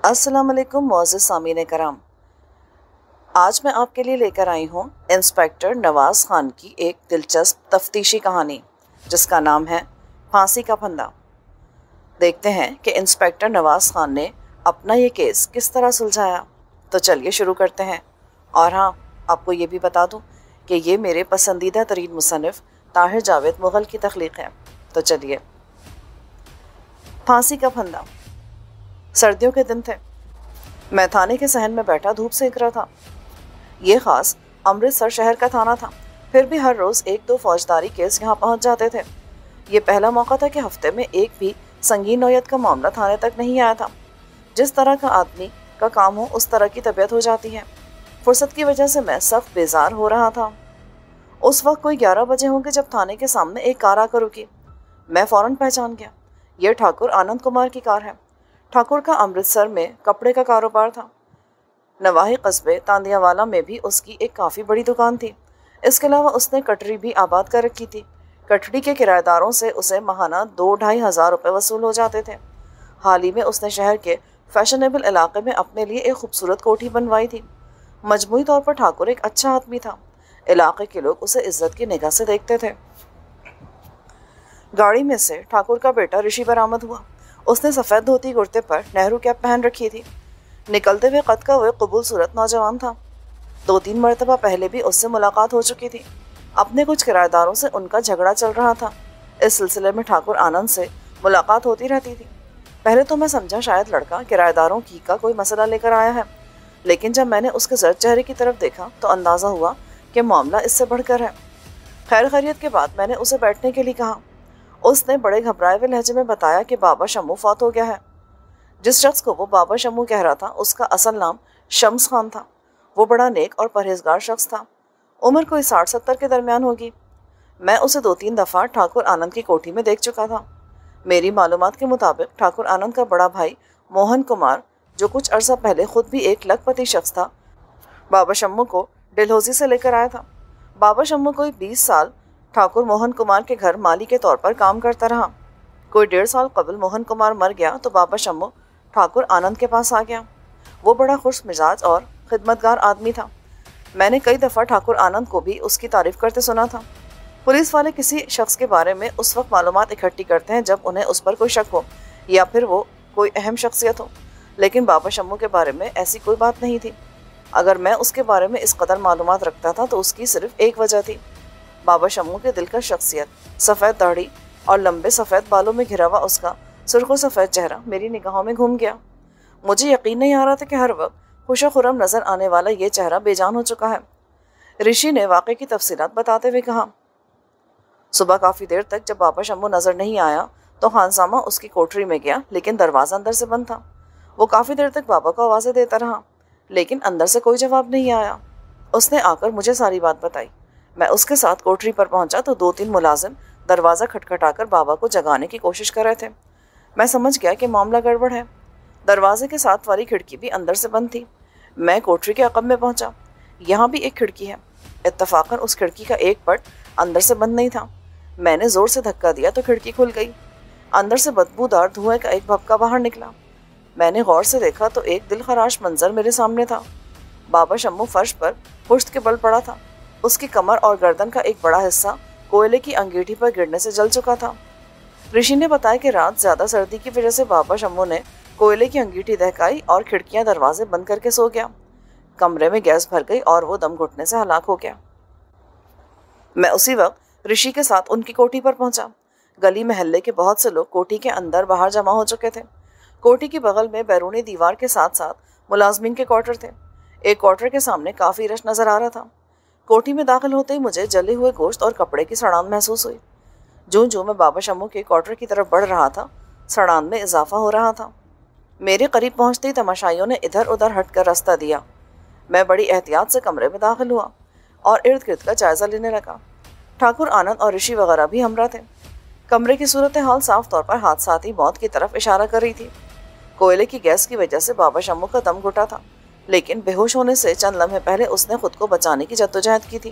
السلام علیکم معزز سامعین کرام، آج میں آپ کے لیے لے کر آئی ہوں انسپیکٹر نواز خان کی ایک دلچسپ تفتیشی کہانی جس کا نام ہے پھانسی کا پھندا۔ دیکھتے ہیں کہ انسپیکٹر نواز خان نے اپنا یہ کیس کس طرح سلجھایا۔ تو چلیے شروع کرتے ہیں۔ اور ہاں، آپ کو یہ بھی بتا دوں کہ یہ میرے پسندیدہ ترین مصنف طاہر جاوید مغل کی تخلیق ہے۔ تو چلیے۔ پھانسی کا پھندا۔ سردیوں کے دن تھے۔ میں تھانے کے صحن میں بیٹھا دھوپ سینک رہا تھا۔ یہ خاص امرتسر شہر کا تھانہ تھا، پھر بھی ہر روز ایک دو فوجداری کیس یہاں پہنچ جاتے تھے۔ یہ پہلا موقع تھا کہ ہفتے میں ایک بھی سنگین نوعیت کا معاملہ تھانے تک نہیں آیا تھا۔ جس طرح کا آدمی کا کام ہو اس طرح کی طبیعت ہو جاتی ہے۔ فرصت کی وجہ سے میں سخت بیزار ہو رہا تھا۔ اس وقت کوئی 11 بجے ہوں گے جب تھانے کے سامنے ایک کار آ کر رکی۔ میں فوراً پہچان گیا، یہ ٹھاکر آنند کمار کی کار ہے۔ ٹھاکر کا امرتسر میں کپڑے کا کاروبار تھا۔ نواحی قصبے تاندیا والا میں بھی اس کی ایک کافی بڑی دکان تھی۔ اس کے علاوہ اس نے کٹڑی بھی آباد کر رکھی تھی۔ کٹڑی کے کرایہ داروں سے اسے ماہانہ 2-2.5 ہزار روپے وصول ہو جاتے تھے۔ حال ہی میں اس نے شہر کے فیشنیبل علاقے میں اپنے لیے ایک خوبصورت کوٹھی بنوائی تھی۔ مجموعی طور پر ٹھاکر ایک اچھا آدمی تھا۔ علاقے کے لوگ اسے عزت کی نگاہ سے دیکھتے تھے۔ گاڑی میں سے ٹھاکر کا بیٹا رشی برآمد ہوا۔ اس نے سفید دھوتی کرتے پر نہرو کیپ پہن رکھی تھی۔ نکلتے ہوئے قد کا وہ قبول صورت نوجوان تھا۔ 2-3 مرتبہ پہلے بھی اس سے ملاقات ہو چکی تھی۔ اپنے کچھ کرایہ داروں سے ان کا جھگڑا چل رہا تھا۔ اس سلسلے میں ٹھاکر آنند سے ملاقات ہوتی رہتی تھی۔ پہلے تو میں سمجھا شاید لڑکا کرایہ داروں کی کا کوئی مسئلہ لے کر آیا ہے، لیکن جب میں نے اس کے زرد چہرے کی طرف دیکھا تو اندازہ ہوا کہ معاملہ اس سے بڑھ کر ہے۔ خیر خیریت کے بعد میں نے اسے بیٹھنے کے لیے کہا۔ اس نے بڑے گھبرائے ہوئے لہجے میں بتایا کہ بابا شمو فوت ہو گیا ہے۔ جس شخص کو وہ بابا شمو کہہ رہا تھا اس کا اصل نام شمس خان تھا۔ وہ بڑا نیک اور پرہیزگار شخص تھا۔ عمر کوئی 60-70 کے درمیان ہوگی۔ میں اسے 2-3 دفعہ ٹھاکر آنند کی کوٹھی میں دیکھ چکا تھا۔ میری معلومات کے مطابق ٹھاکر آنند کا بڑا بھائی موہن کمار، جو کچھ عرصہ پہلے خود بھی ایک لکھ پتی شخص تھا، بابا شمو کو ڈلہوزی سے لے کر آیا تھا۔ بابا شمو کوئی 20 سال ٹھاکر موہن کمار کے گھر مالی کے طور پر کام کرتا رہا۔ کوئی 1.5 سال قبل موہن کمار مر گیا تو بابا شمو ٹھاکر آنند کے پاس آ گیا۔ وہ بڑا خوش مزاج اور خدمتگار آدمی تھا۔ میں نے کئی دفعہ ٹھاکر آنند کو بھی اس کی تعریف کرتے سنا تھا۔ پولیس والے کسی شخص کے بارے میں اس وقت معلومات اکٹھی کرتے ہیں جب انہیں اس پر کوئی شک ہو یا پھر وہ کوئی اہم شخصیت ہو، لیکن بابا شمو کے بارے میں ایسی کوئی بات نہیں تھی۔ اگر میں اس کے بارے میں اس قدر معلومات رکھتا تھا تو اس کی صرف ایک وجہ تھی۔ بابا شمو کے دلکش شخصیت، سفید داڑھی اور لمبے سفید بالوں میں گھرا ہوا اس کا سرخ و سفید چہرہ میری نگاہوں میں گھوم گیا۔ مجھے یقین نہیں آ رہا تھا کہ ہر وقت خوش و خرم نظر آنے والا یہ چہرہ بے جان ہو چکا ہے۔ رشی نے واقعے کی تفصیلات بتاتے ہوئے کہا۔ صبح کافی دیر تک جب بابا شمو نظر نہیں آیا تو خانسامہ اس کی کوٹری میں گیا، لیکن دروازہ اندر سے بند تھا۔ وہ کافی دیر تک بابا کو آوازیں دیتا رہا، لیکن اندر سے کوئی جواب نہیں آیا۔ اس نے آ کر مجھے ساری بات بتائی۔ میں اس کے ساتھ کوٹری پر پہنچا تو 2-3 ملازم دروازہ کھٹکھٹا کر بابا کو جگانے کی کوشش کر رہے تھے۔ میں سمجھ گیا کہ معاملہ گڑبڑ ہے۔ دروازے کے ساتھ والی کھڑکی بھی اندر سے بند تھی۔ میں کوٹری کے عقب میں پہنچا۔ یہاں بھی ایک کھڑکی ہے۔ اتفاقاً اس کھڑکی کا ایک پٹ اندر سے بند نہیں تھا۔ میں نے زور سے دھکا دیا تو کھڑکی کھل گئی۔ اندر سے بدبودار دھوئیں کا ایک بھپکا باہر نکلا۔ میں نے غور سے دیکھا تو ایک دل خراش منظر میرے سامنے تھا۔ بابا شمو فرش پر پشت کے بل پڑا تھا۔ اس کی کمر اور گردن کا ایک بڑا حصہ کوئلے کی انگیٹھی پر گرنے سے جل چکا تھا۔ رشی نے بتایا کہ رات زیادہ سردی کی وجہ سے بابا شمو نے کوئلے کی انگیٹھی دہکائی اور کھڑکیاں دروازے بند کر کے سو گیا۔ کمرے میں گیس بھر گئی اور وہ دم گھٹنے سے ہلاک ہو گیا۔ میں اسی وقت رشی کے ساتھ ان کی کوٹھی پر پہنچا۔ گلی محلے کے بہت سے لوگ کوٹھی کے اندر باہر جمع ہو چکے تھے۔ کوٹھی کی بغل میں بیرونی دیوار کے ساتھ ساتھ ملازمین کے کوارٹر تھے۔ ایک کوارٹر کے سامنے کافی رش نظر آ رہا تھا۔ کوٹھی میں داخل ہوتے ہی مجھے جلے ہوئے گوشت اور کپڑے کی سڑان محسوس ہوئی۔ جو میں بابا شمو کے کوارٹر کی طرف بڑھ رہا تھا، سڑان میں اضافہ ہو رہا تھا۔ میرے قریب پہنچتے ہی تماشائیوں نے ادھر ادھر ہٹ کر راستہ دیا۔ میں بڑی احتیاط سے کمرے میں داخل ہوا اور ارد گرد کا جائزہ لینے لگا۔ ٹھاکر آنند اور رشی وغیرہ بھی ہمراہ تھے۔ کمرے کی صورتحال صاف طور پر حادثاتی موت کی طرف اشارہ کر رہی تھی۔ کوئلے کی گیس کی وجہ سے بابا شمو کا دم گھٹا تھا، لیکن بے ہوش ہونے سے چند لمحے پہلے اس نے خود کو بچانے کی جدوجہد کی تھی۔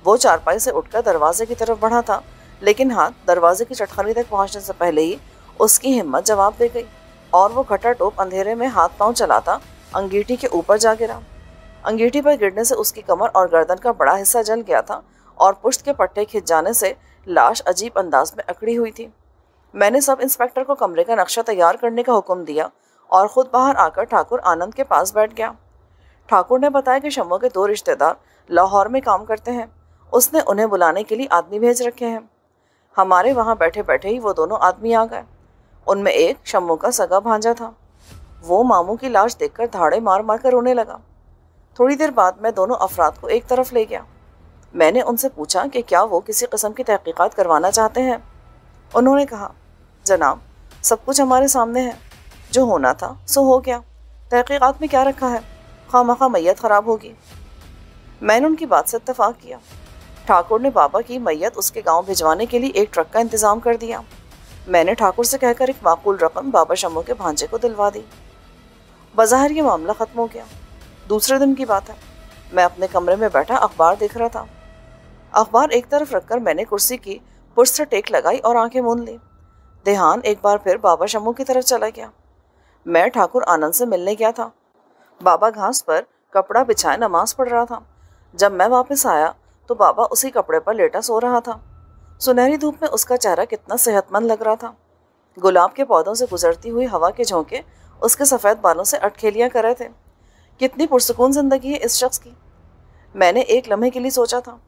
وہ چارپائی سے اٹھ کر دروازے کی طرف بڑھا تھا، لیکن ہاتھ دروازے کی چٹخانی تک پہنچنے سے پہلے ہی اس کی ہمت جواب دے گئی۔ और वो खटाटोप अंधेरे में हाथ पांव चलाता अंगीठी के ऊपर जा गिरा। अंगीठी पर गिरने से उसकी कमर और गर्दन का बड़ा हिस्सा जल गया था और पुश्त के पट्टे खिंच जाने से लाश अजीब अंदाज में अकड़ी हुई थी। मैंने सब इंस्पेक्टर को कमरे का नक्शा तैयार करने का हुक्म दिया और खुद बाहर आकर ठाकुर आनंद के पास बैठ गया। ठाकुर ने बताया कि शम्मू के 2 रिश्तेदार लाहौर में काम करते हैं। उसने उन्हें बुलाने के लिए आदमी भेज रखे हैं। हमारे वहाँ बैठे बैठे ही वो दोनों आदमी आ गए। उनमें एक शम्मू का सगा भांजा था। वो मामू की लाश देखकर धाड़े मार मार कर रोने लगा। थोड़ी देर बाद मैं दोनों अफराद को एक तरफ ले गया। मैंने उनसे पूछा कि क्या वो किसी किस्म की तहकीकात करवाना चाहते हैं। उन्होंने कहा, जनाब, सब कुछ हमारे सामने है। जो होना था सो हो गया। तहकीकात में क्या रखा है? खामखा मैयत ख़राब होगी। मैंने उनकी बात से इत्तेफाक किया। ठाकुर ने बाबा की मैयत उसके गांव भिजवाने के लिए एक ट्रक का इंतज़ाम कर दिया। मैंने ठाकुर से कहकर एक माकूल रकम बाबा शम्मू के भांजे को दिलवा दी। बज़ाहिर ये मामला ख़त्म हो गया। दूसरे दिन की बात है। मैं अपने कमरे में बैठा अखबार देख रहा था। अखबार एक तरफ रखकर मैंने कुर्सी की पुष्ट से टेक लगाई और आंखें मूंद ली। ध्यान एक बार फिर बाबा शम्मू की तरफ चला गया। मैं ठाकुर आनंद से मिलने गया था। बाबा घास पर कपड़ा बिछाए नमाज पढ़ रहा था। जब मैं वापस आया तो बाबा उसी कपड़े पर लेटा सो रहा था। सुनहरी धूप में उसका चेहरा कितना सेहतमंद लग रहा था। गुलाब के पौधों से गुजरती हुई हवा के झोंके उसके सफ़ेद बालों से अटखेलियाँ कर रहे थे। कितनी पुरसुकून ज़िंदगी है इस शख्स की। मैंने एक लम्हे के लिए सोचा था।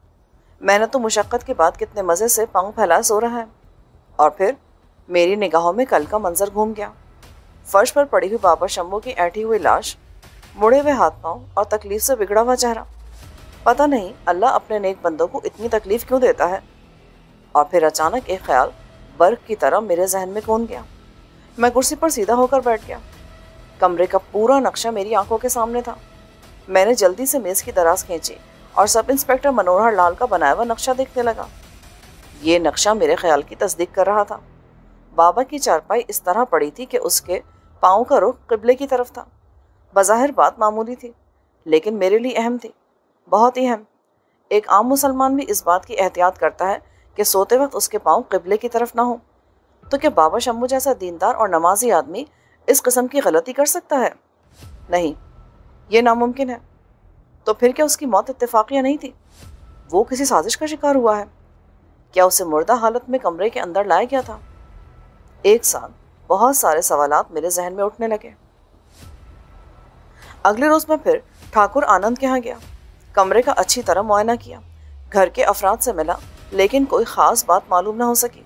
मैंने तो मुशक्क़त के बाद कितने मज़े से पाँव फैलाए सो रहा है। और फिर मेरी निगाहों में कल का मंजर घूम गया। फर्श पर पड़ी हुई बाबा शम्मू की ऐठी हुई लाश, मुड़े हुए हाथ पाँव और तकलीफ से बिगड़ा हुआ चेहरा। पता नहीं अल्लाह अपने नेक बंदों को इतनी तकलीफ क्यों देता है। और फिर अचानक एक ख्याल बर्फ की तरह मेरे जहन में कौन गया। मैं कुर्सी पर सीधा होकर बैठ गया। कमरे का पूरा नक्शा मेरी आंखों के सामने था। मैंने जल्दी से मेज़ की दराज खींची और सब इंस्पेक्टर मनोहर लाल का बनाया हुआ नक्शा देखने लगा। ये नक्शा मेरे ख्याल की तस्दीक कर रहा था। बाबा की चारपाई इस तरह पड़ी थी कि उसके पाँव का रुख क़िबले की तरफ था। बज़ाहिर बात मामूली थी, लेकिन मेरे लिए अहम थी, बहुत ही अहम। एक आम मुसलमान भी इस बात की एहतियात करता है कि सोते वक्त उसके पाँव क़िबले की तरफ ना हो। तो क्या बाबा शम्मू जैसा दीनदार और नमाजी आदमी इस किस्म की गलती कर सकता है? नहीं, ये नामुमकिन है। तो फिर क्या उसकी मौत इत्तेफाकिया नहीं थी? वो किसी साजिश का शिकार हुआ है? क्या उसे मुर्दा हालत में कमरे के अंदर लाया गया था? एक साथ बहुत सारे सवालात मेरे जहन में उठने लगे। अगले रोज़ मैं फिर ठाकुर आनंद के यहाँ गया। कमरे का अच्छी तरह मुआयना किया। घर के अफराद से मिला, लेकिन कोई ख़ास बात मालूम ना हो सकी।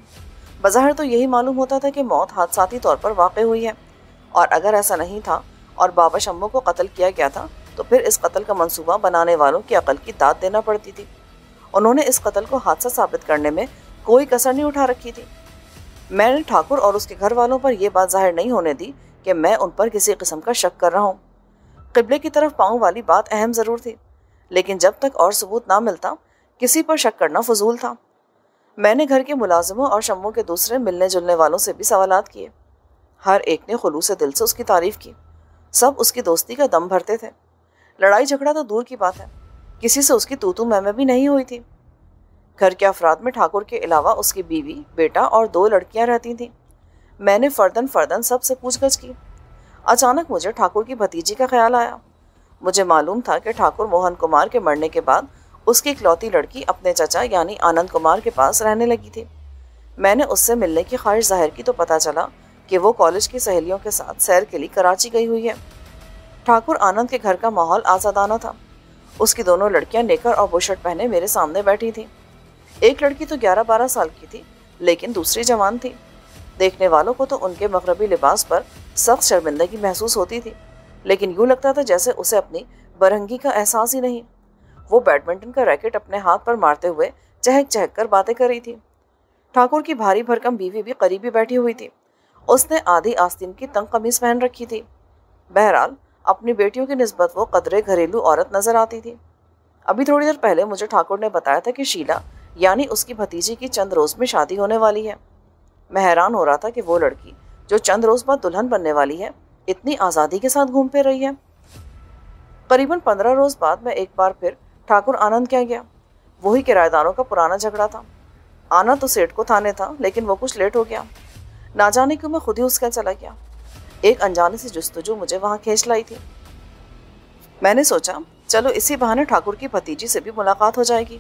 बज़ाहिर तो यही मालूम होता था कि मौत हादसाती तौर पर वाक़ हुई है, और अगर ऐसा नहीं था और बाबा शम्मू को कत्ल किया गया था तो फिर इस कत्ल का मंसूबा बनाने वालों की अकल की दाद देना पड़ती थी। उन्होंने इस कत्ल को हादसा साबित करने में कोई कसर नहीं उठा रखी थी। मैंने ठाकुर और उसके घर वालों पर यह बात जाहिर नहीं होने दी कि मैं उन पर किसी किस्म का शक कर रहा हूँ। क़िबले की तरफ पाँव वाली बात अहम ज़रूर थी, लेकिन जब तक और सबूत ना मिलता किसी पर शक करना फजूल था। मैंने घर के मुलाजिमों और शम्मू के दूसरे मिलने जुलने वालों से भी सवालात किए। हर एक ने खुलूस दिल से उसकी तारीफ़ की। सब उसकी दोस्ती का दम भरते थे। लड़ाई झगड़ा तो दूर की बात है, किसी से उसकी तू मैं भी नहीं हुई थी। घर के अफराद में ठाकुर के अलावा उसकी बीवी, बेटा और 2 लड़कियां रहती थीं। मैंने फ़र्दन फ़र्दन सब से पूछगछ की। अचानक मुझे ठाकुर की भतीजी का ख्याल आया। मुझे मालूम था कि ठाकुर मोहन कुमार के मरने के बाद उसकी इकलौती लड़की अपने चचा यानी आनंद कुमार के पास रहने लगी थी। मैंने उससे मिलने की ख्वाहिश जाहिर की तो पता चला कि वो कॉलेज की सहेलियों के साथ सैर के लिए कराची गई हुई है। ठाकुर आनंद के घर का माहौल आज़ादाना था। उसकी दोनों लड़कियां नेकर और बुशर्ट पहने मेरे सामने बैठी थीं। एक लड़की तो 11-12 साल की थी, लेकिन दूसरी जवान थी। देखने वालों को तो उनके मगरबी लिबास पर सख्त शर्मिंदगी महसूस होती थी, लेकिन यूँ लगता था जैसे उसे अपनी बरहंगी का एहसास ही नहीं। वो बैडमिंटन का रैकेट अपने हाथ पर मारते हुए चहक चहक कर बातें कर रही थी। ठाकुर की भारी भरकम बीवी भी करीबी बैठी हुई थी। उसने आधी आस्तीन की तंग कमीज पहन रखी थी। बहरहाल अपनी बेटियों की निस्बत वो कदरे घरेलू औरत नजर आती थी। अभी थोड़ी देर पहले मुझे ठाकुर ने बताया था कि शीला यानी उसकी भतीजी की चंद रोज़ में शादी होने वाली है। मैं हैरान हो रहा था कि वो लड़की जो चंद रोज़ बाद दुल्हन बनने वाली है इतनी आज़ादी के साथ घूम फिर रही है। करीबन 15 रोज़ बाद मैं एक बार फिर ठाकुर आनंद क्या गया। वही किराएदारों का पुराना झगड़ा था। आना तो सेठ को थाने था, लेकिन वो कुछ लेट हो गया। ना जाने क्यों मैं खुद ही उसका चला गया। ایک انجانی سی جستجو مجھے وہاں کھینچ لائی تھی۔ میں نے سوچا چلو اسی بہانے ٹھاکر کی بھتیجی سے بھی ملاقات ہو جائے گی،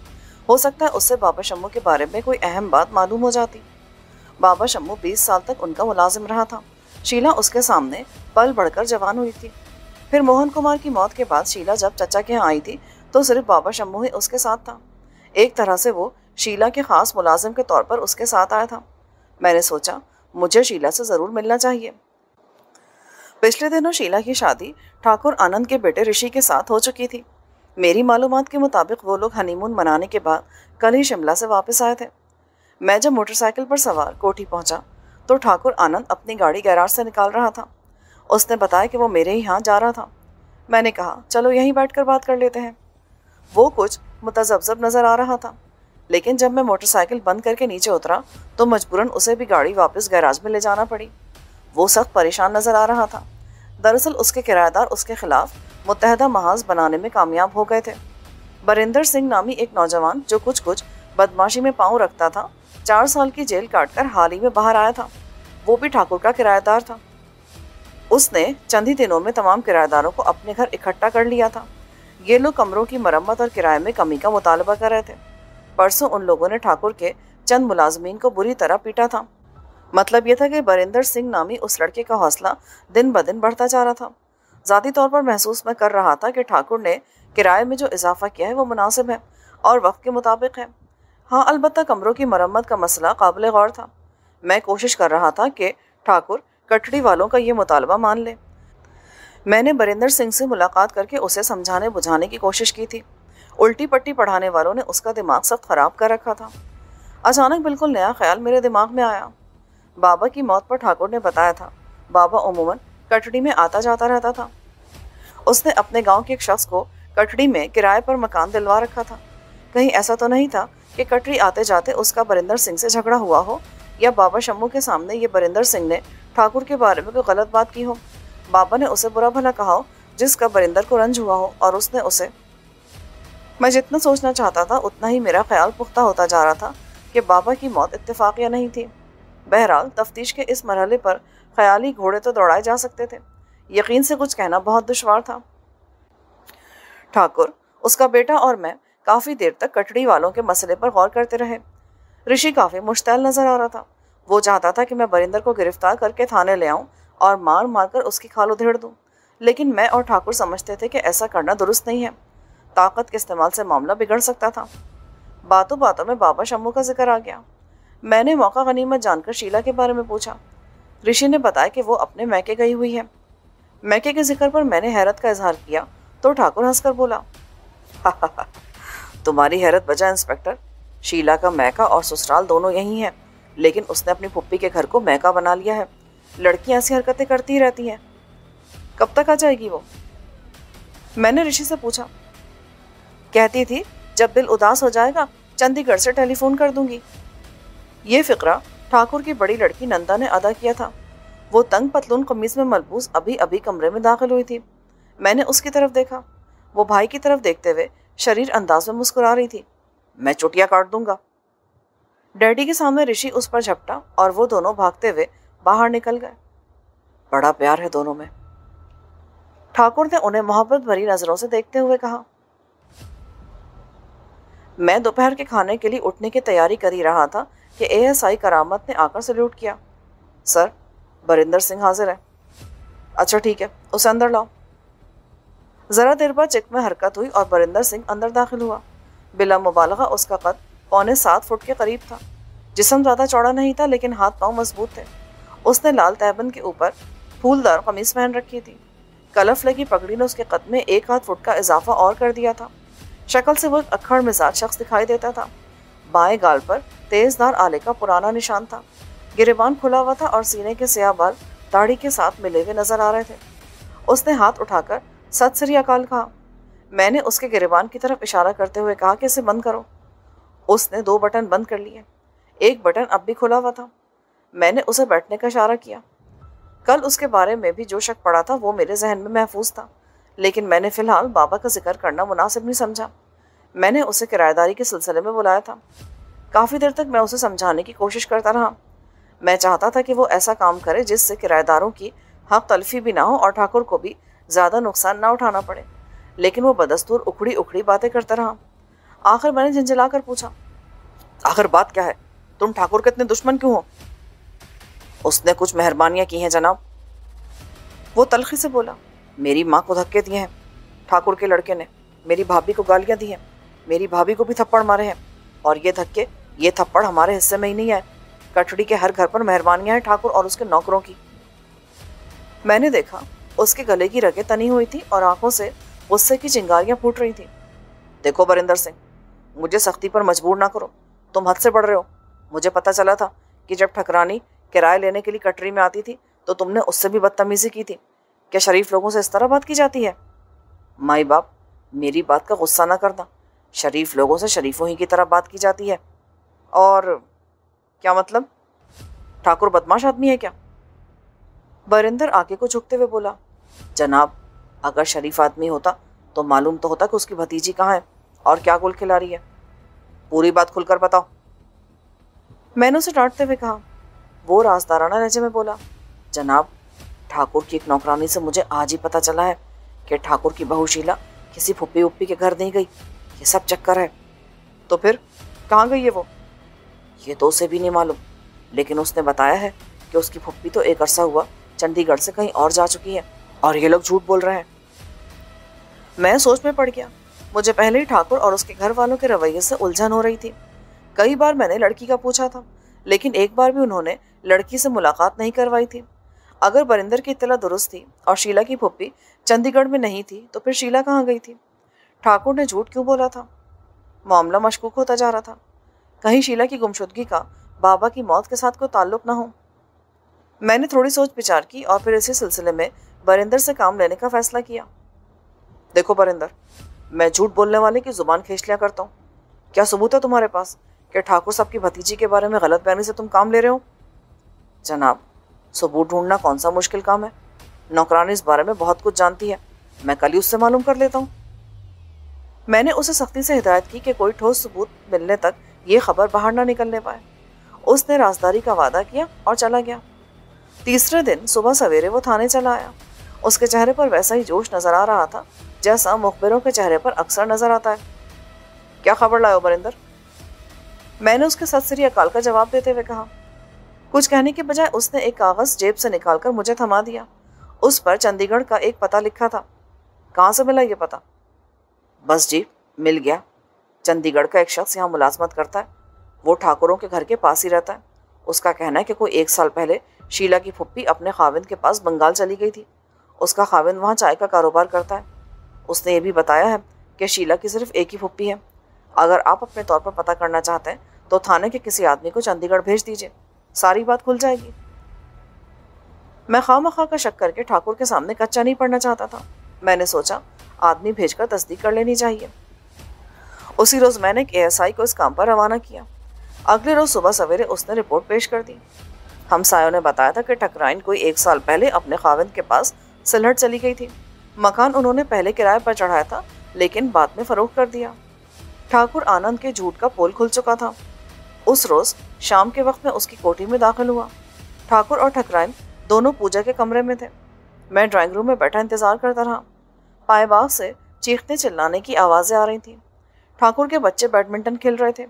ہو سکتا ہے اس سے بابا شمو کے بارے میں کوئی اہم بات معلوم ہو جاتی۔ بابا شمو 20 سال تک ان کا ملازم رہا تھا۔ شیلا اس کے سامنے پل بڑھ کر جوان ہوئی تھی۔ پھر موہن کمار کی موت کے بعد شیلا جب چچا کے یہاں آئی تھی تو صرف بابا شمو ہی اس کے ساتھ تھا۔ ایک طرح سے وہ شیلا کے خاص ملازم کے طور پر اس کے ساتھ آیا تھا۔ میں نے سوچا مجھے شیلا سے ضرور ملنا چاہیے۔ پچھلے دنوں شیلا کی شادی ٹھاکر آنند کے بیٹے رشی کے ساتھ ہو چکی تھی۔ میری معلومات کے مطابق وہ لوگ ہنی مون منانے کے بعد کل ہی شملہ سے واپس آئے تھے۔ میں جب موٹر سائیکل پر سوار کوٹھی پہنچا تو ٹھاکر آنند اپنی گاڑی گیراج سے نکال رہا تھا۔ اس نے بتایا کہ وہ میرے ہی ہاں جا رہا تھا۔ میں نے کہا چلو یہیں بیٹھ کر بات کر لیتے ہیں۔ وہ کچھ متذبذب نظر آ رہا تھا، لیکن جب میں موٹر سائیکل بند کر کے نیچے اترا تو مجبوراً اسے بھی گاڑی واپس گیراج میں لے جانا پڑی۔ وہ سخت پریشان نظر آ رہا تھا۔ دراصل اس کے کرایہ دار اس کے خلاف متحدہ محاذ بنانے میں کامیاب ہو گئے تھے۔ بریندر سنگھ نامی ایک نوجوان جو کچھ بدماشی میں پاؤں رکھتا تھا 4 سال کی جیل کاٹ کر حال ہی میں باہر آیا تھا۔ وہ بھی ٹھاکر کا کرایہ دار تھا۔ اس نے چند ہی دنوں میں تمام کرایہ داروں کو اپنے گھر اکٹھا کر لیا تھا۔ یہ لوگ کمروں کی مرمت اور کرائے میں کمی کا مطالبہ کر رہے تھے۔ پرسوں ان لوگوں نے ٹھاکر کے چند ملازمین کو بری طرح پیٹا تھا۔ مطلب یہ تھا کہ بریندر سنگھ نامی اس لڑکے کا حوصلہ دن بدن بڑھتا جا رہا تھا۔ ذاتی طور پر محسوس میں کر رہا تھا کہ ٹھاکر نے کرائے میں جو اضافہ کیا ہے وہ مناسب ہے اور وقت کے مطابق ہے۔ ہاں البتہ کمروں کی مرمت کا مسئلہ قابل غور تھا۔ میں کوشش کر رہا تھا کہ ٹھاکر کٹڑی والوں کا یہ مطالبہ مان لے۔ میں نے بریندر سنگھ سے ملاقات کر کے اسے سمجھانے بجھانے کی کوشش کی تھی۔ الٹی پٹی پڑھانے والوں نے اس کا دماغ سخت خراب کر رکھا تھا۔ اچانک بالکل نیا خیال میرے دماغ میں آیا۔ بابا کی موت پر ٹھاکر نے بتایا تھا بابا عموماً کٹڑی میں آتا جاتا رہتا تھا۔ اس نے اپنے گاؤں کے ایک شخص کو کٹڑی میں کرائے پر مکان دلوا رکھا تھا۔ کہیں ایسا تو نہیں تھا کہ کٹڑی آتے جاتے اس کا بریندر سنگھ سے جھگڑا ہوا ہو، یا بابا شمو کے سامنے یہ بریندر سنگھ نے ٹھاکر کے بارے میں کوئی غلط بات کی ہو، بابا نے اسے برا بھلا کہا ہو جس کا بریندر کو رنج ہوا ہو اور اس نے اسے۔ میں جتنا سوچنا چاہتا تھا اتنا ہی میرا خیال پختہ ہوتا جا رہا تھا کہ بابا کی موت اتفاقیہ نہیں تھی۔ بہرحال تفتیش کے اس مرحلے پر خیالی گھوڑے تو دوڑائے جا سکتے تھے، یقین سے کچھ کہنا بہت دشوار تھا۔ ٹھاکر، اس کا بیٹا اور میں کافی دیر تک کٹڑی والوں کے مسئلے پر غور کرتے رہے۔ رشی کافی مشتعل نظر آ رہا تھا۔ وہ چاہتا تھا کہ میں بریندر کو گرفتار کر کے تھانے لے آؤں اور مار مار کر اس کی کھال ادھیڑ دوں، لیکن میں اور ٹھاکر سمجھتے تھے کہ ایسا کرنا درست نہیں ہے۔ طاقت کے استعمال سے معاملہ بگڑ سکتا تھا۔ باتوں باتوں میں بابا شمو کا ذکر آ گیا۔ میں نے موقع غنیمت جان کر شیلا کے بارے میں پوچھا۔ رشی نے بتایا کہ وہ اپنے میکے گئی ہوئی ہے۔ میکے کے ذکر پر میں نے حیرت کا اظہار کیا تو ٹھاکر ہنس کر بولا، تمہاری حیرت بجا انسپکٹر، شیلا کا میکا اور سسرال دونوں یہی ہیں، لیکن اس نے اپنی پھپھی کے گھر کو میکا بنا لیا ہے۔ لڑکیاں ایسی حرکتیں کرتی رہتی ہیں۔ کب تک آ جائے گی وہ؟ میں نے رشی سے پوچھا۔ کہتی تھی جب دل اداس ہو جائے گا چندی گڑھ سے ٹیلی فون کر دوں گی۔ یہ فقرہ ٹھاکر کی بڑی لڑکی نندا نے ادا کیا تھا۔ وہ تنگ پتلون قمیض میں ملبوس ابھی ابھی کمرے میں داخل ہوئی تھی۔ میں نے اس کی طرف دیکھا۔ وہ بھائی کی طرف دیکھتے ہوئے شریر انداز میں مسکرا رہی تھی۔ میں چٹیا کاٹ دوں گا۔ ڈیڈی کے سامنے رشی اس پر جھپٹا اور وہ دونوں بھاگتے ہوئے باہر نکل گئے۔ بڑا پیار ہے دونوں میں، ٹھاکر نے انہیں محبت بھری نظروں سے دیکھتے ہوئے کہا۔ میں دوپہر کے کھانے کے لیے اٹھنے کی تیاری کر ہی رہا تھا کہ ASI کرامت نے آ کر سلیوٹ کیا۔ سر، بریندر سنگھ حاضر ہے۔ اچھا ٹھیک ہے، اسے اندر لاؤ۔ ذرا دیر بعد چک میں حرکت ہوئی اور بریندر سنگھ اندر داخل ہوا۔ بلا مبالغہ اس کا قد 6.25 فٹ کے قریب تھا۔ جسم زیادہ چوڑا نہیں تھا لیکن ہاتھ پاؤں مضبوط تھے۔ اس نے لال تہبند کے اوپر پھولدار قمیض پہن رکھی تھی۔ کلف لگی پگڑی نے اس کے قد میں 1 فٹ کا اضافہ اور کر دیا تھا۔ شکل سے وہ ایک اکھڑ مزاج شخص دکھائی دیتا تھا۔ بائیں گال پر تیز دھار آلے کا پرانا نشان تھا۔ گریبان کھلا ہوا تھا اور سینے کے سیاہ بال داڑھی کے ساتھ ملے ہوئے نظر آ رہے تھے۔ اس نے ہاتھ اٹھا کر ست سری اکال کہا۔ میں نے اس کے گریبان کی طرف اشارہ کرتے ہوئے کہا کہ اسے بند کرو۔ اس نے 2 بٹن بند کر لیے۔ ایک بٹن اب بھی کھلا ہوا تھا۔ میں نے اسے بیٹھنے کا اشارہ کیا۔ کل اس کے بارے میں بھی جو شک پڑا تھا وہ میرے ذہن میں محفوظ تھا، لیکن میں نے فی الحال بابا کا ذکر کرنا مناسب نہیں سمجھا۔ میں نے اسے کرایہ داری کے سلسلے میں بلایا تھا۔ کافی دیر تک میں اسے سمجھانے کی کوشش کرتا رہا۔ میں چاہتا تھا کہ وہ ایسا کام کرے جس سے کرایہ داروں کی حق تلفی بھی نہ ہو اور ٹھاکر کو بھی زیادہ نقصان نہ اٹھانا پڑے، لیکن وہ بدستور اکھڑی اکھڑی باتیں کرتا رہا۔ آخر میں نے جھنجھلا کر پوچھا، آخر بات کیا ہے؟ تم ٹھاکر کے اتنے دشمن کیوں ہو؟ اس نے کچھ مہربانیاں کی ہیں جناب، وہ تلخی سے بولا۔ میری ماں کو دھکے دیے ہیں، ٹھاکر کے لڑکے نے میری بھابھی کو گالیاں دی ہیں، میری بھابھی کو بھی تھپڑ مارے ہیں، اور یہ دھکے، یہ تھپڑ ہمارے حصے میں ہی نہیں آئے، کٹڑی کے ہر گھر پر مہربانیاں ہیں ٹھاکر اور اس کے نوکروں کی۔ میں نے دیکھا اس کے گلے کی رگیں تنی ہوئی تھی اور آنکھوں سے غصے کی چنگاریاں پھوٹ رہی تھیں۔ دیکھو بریندر سنگھ، مجھے سختی پر مجبور نہ کرو، تم حد سے بڑھ رہے ہو۔ مجھے پتہ چلا تھا کہ جب ٹھکرانی کرائے لینے کے لیے کٹری میں آتی تھی تو تم نے اس سے بھی بدتمیزی کی تھی۔ کیا شریف لوگوں سے اس طرح بات کی جاتی ہے؟ مائی باپ، میری بات کا غصہ نہ کرنا، شریف لوگوں سے شریفوں ہی کی طرح بات کی جاتی ہے۔ اور کیا مطلب؟ ٹھاکر بدماش آدمی ہے کیا؟ بریندر آگے کو جھکتے ہوئے بولا، جناب اگر شریف آدمی ہوتا تو معلوم تو ہوتا کہ اس کی بھتیجی کہاں ہے اور کیا گل کھلا رہی ہے۔ پوری بات کھل کر بتاؤ، میں نے اسے ڈانٹتے ہوئے کہا۔ وہ رازدارانہ لہجے میں بولا، جناب ٹھاکر کی ایک نوکرانی سے مجھے آج ہی پتہ چلا ہے کہ ٹھاکر کی بہو شیلا کسی پھپھی اپی کے گھر نہیں گئی، یہ سب چکر ہے۔ تو پھر کہاں گئی ہے وہ؟ یہ تو اسے بھی نہیں معلوم، لیکن اس نے بتایا ہے کہ اس کی پھپھی تو ایک عرصہ ہوا چنڈی گڑھ سے کہیں اور جا چکی ہے اور یہ لوگ جھوٹ بول رہے ہیں۔ میں سوچ میں پڑ گیا۔ مجھے پہلے ہی ٹھاکر اور اس کے گھر والوں کے رویے سے الجھن ہو رہی تھی۔ کئی بار میں نے لڑکی کا پوچھا تھا، لیکن ایک بار بھی انہوں نے لڑکی سے ملاقات نہیں کروائی تھی۔ اگر بریندر کی اطلاع درست تھی اور شیلا کی پھپھی چنڈی گڑھ میں نہیں تھی تو پھر شیلا کہاں گئی تھی؟ ٹھاکر نے جھوٹ کیوں بولا تھا؟ معاملہ مشکوک ہوتا جا رہا تھا۔ کہیں شیلا کی گمشدگی کا بابا کی موت کے ساتھ کوئی تعلق نہ ہو۔ میں نے تھوڑی سوچ بچار کی اور پھر اسی سلسلے میں بریندر سے کام لینے کا فیصلہ کیا۔ دیکھو بریندر، میں جھوٹ بولنے والے کی زبان کھینچ لیا کرتا ہوں۔ کیا ثبوت ہے تمہارے پاس کہ ٹھاکر صاحب کی بھتیجی کے بارے میں غلط بیانی سے تم کام لے رہے ہو؟ جناب ثبوت ڈھونڈنا کون سا مشکل کام ہے، نوکرانی اس بارے میں بہت کچھ جانتی ہے، میں کل ہی اس سے معلوم کر لیتا ہوں۔ میں نے اسے سختی سے ہدایت کی کہ کوئی ٹھوس ثبوت ملنے تک یہ خبر باہر نہ نکلنے پائے۔ اس نے رازداری کا وعدہ کیا اور چلا گیا۔ تیسرے دن صبح سویرے وہ تھانے چلا آیا۔ اس کے چہرے پر ویسا ہی جوش نظر آ رہا تھا جیسا مخبروں کے چہرے پر اکثر نظر آتا ہے۔ کیا خبر لائے ہو بریندر؟ میں نے اس کے ست سری اکال کا جواب دیتے ہوئے کہا۔ کچھ کہنے کے بجائے اس نے ایک کاغذ جیب سے نکال کر مجھے تھما دیا۔ اس پر چنڈی گڑھ کا ایک پتہ لکھا تھا۔ کہاں سے ملا یہ پتہ؟ بس جی مل گیا، چنڈی گڑھ کا ایک شخص یہاں ملازمت کرتا ہے، وہ ٹھاکروں کے گھر کے پاس ہی رہتا ہے۔ اس کا کہنا ہے کہ کوئی 1 سال پہلے شیلا کی پھپھی اپنے خاوند کے پاس بنگال چلی گئی تھی۔ اس کا خاوند وہاں چائے کا کاروبار کرتا ہے۔ اس نے یہ بھی بتایا ہے کہ شیلا کی صرف ایک ہی پھپھی ہے۔ اگر آپ اپنے طور پر پتہ کرنا چاہتے ہیں تو تھانے کے کسی آدمی کو چنڈی گڑھ بھیج دیجیے، ساری بات کھل جائے گی۔ میں خواہ مخواہ کا شک کر کے ٹھاکر کے سامنے کچا نہیں پڑنا چاہتا تھا۔ میں نے سوچا آدمی بھیج کر تصدیق کر لینی چاہیے۔ اسی روز میں نے ایک ASI کو اس کام پر روانہ کیا۔ اگلے روز صبح سویرے اس نے رپورٹ پیش کر دی۔ ہمسایوں نے بتایا تھا کہ ٹھکرائن کوئی 1 سال پہلے اپنے خاوند کے پاس سلہٹ چلی گئی تھی۔ مکان انہوں نے پہلے کرائے پر چڑھایا تھا لیکن بعد میں فروخت کر دیا۔ ٹھاکر آنند کے جھوٹ کا پول کھل چکا تھا۔ اس روز شام کے وقت میں اس کی کوٹھی میں داخل ہوا۔ ٹھاکر اور ٹھکرائن دونوں پوجا کے کمرے میں تھے۔ میں ڈرائنگ روم میں بیٹھا انتظار کرتا رہا۔ پائے باغ سے چیخنے چلانے کی آوازیں آ رہی تھیں۔ ٹھاکر کے بچے بیڈمنٹن کھیل رہے تھے۔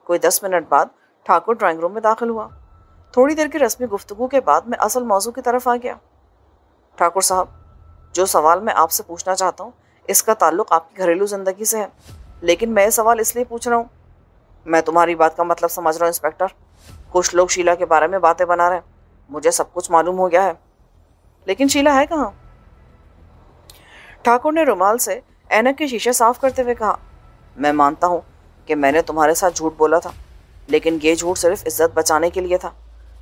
کوئی 10 منٹ بعد ٹھاکر ڈرائنگ روم میں داخل ہوا۔ تھوڑی دیر کی رسمی گفتگو کے بعد میں اصل موضوع کی طرف آ گیا۔ ٹھاکر صاحب، جو سوال میں آپ سے پوچھنا چاہتا ہوں اس کا تعلق آپ کی گھریلو زندگی سے ہے، لیکن میں یہ سوال اس لیے پوچھ رہا ہوں۔ میں تمہاری بات کا مطلب سمجھ رہا ہوں انسپکٹر۔ کچھ لوگ شیلا کے بارے میں باتیں بنا رہے ہیں، مجھے سب کچھ معلوم ہو گیا ہے، لیکن شیلا ہے کہاں؟ ٹھاکر نے رومال سے اینک کے شیشے صاف کرتے ہوئے کہا، میں مانتا ہوں کہ میں نے تمہارے ساتھ جھوٹ بولا تھا، لیکن یہ جھوٹ صرف عزت بچانے کے لیے تھا۔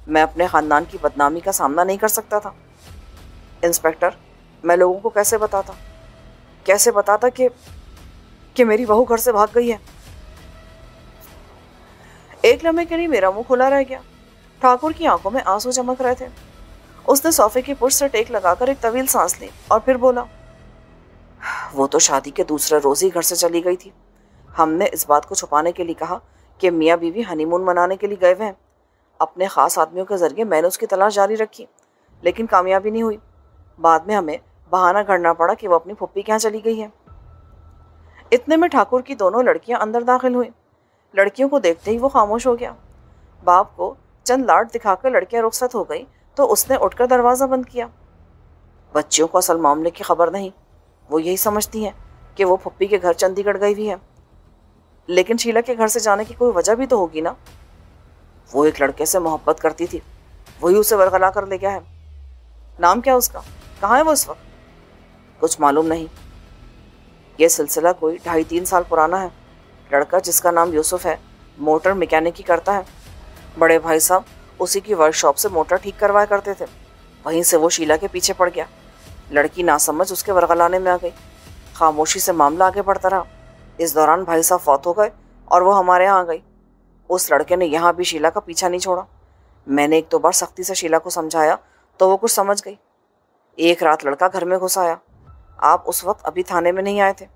میں اپنے خاندان کی بدنامی کا سامنا نہیں کر سکتا تھا۔ انسپکٹر، میں لوگوں کو کیسے بتاتا کہ میری بہو گھر سے بھاگ گئی ہے؟ ایک لمحے کے لیے میرا منہ کھلا رہ گیا۔ ٹھاکر کی آنکھوں میں آنسو چمک رہے تھے۔ اس نے صوفے کی پشت سے ٹیک لگا کر ایک طویل سانس لی اور پھر بولا، وہ تو شادی کے دوسرے روز ہی گھر سے چلی گئی تھی۔ ہم نے اس بات کو چھپانے کے لیے کہا کہ میاں بیوی ہنی مون منانے کے لیے گئے ہوئے ہیں۔ اپنے خاص آدمیوں کے ذریعے میں نے اس کی تلاش جاری رکھی۔ लेकिन कामयाबी नहीं हुई। बाद में हमें बहाना गढ़ना पड़ा कि वो अपनी फुप्पी के यहाँ चली गई है। इतने में ठाकुर की दोनों लड़कियां अंदर दाखिल हुई। लड़कियों को देखते ही वो खामोश हो गया। बाप को चंद लाड दिखाकर लड़कियां रुखसत हो गई तो उसने उठकर दरवाज़ा बंद किया। बच्चियों को असल मामले की खबर नहीं, वो यही समझती हैं कि वो फुप्पी के घर चंडीगढ़ गई हुई है। लेकिन शीला के घर से जाने की कोई वजह भी तो होगी ना। वो एक लड़के से मोहब्बत करती थी, वही उसे वरगला कर ले गया है। नाम क्या उसका, कहाँ है वो इस वक्त? कुछ मालूम नहीं। यह सिलसिला कोई 2.5-3 साल पुराना है। लड़का जिसका नाम यूसुफ है मोटर मैकेनिकी करता है। बड़े भाई साहब उसी की वर्कशॉप से मोटर ठीक करवाया करते थे। वहीं से वो शीला के पीछे पड़ गया। लड़की नासमझ उसके वरगलाने में आ गई। खामोशी से मामला आगे बढ़ता रहा। इस दौरान भाई साहब फौत हो गए और वो हमारे यहाँ आ गई। उस लड़के ने यहाँ भी शीला का पीछा नहीं छोड़ा। मैंने 1-2 बार सख्ती से शीला को समझाया तो वो कुछ समझ गई। एक रात लड़का घर में घुस आया। आप उस वक्त अभी थाने में नहीं आए थे।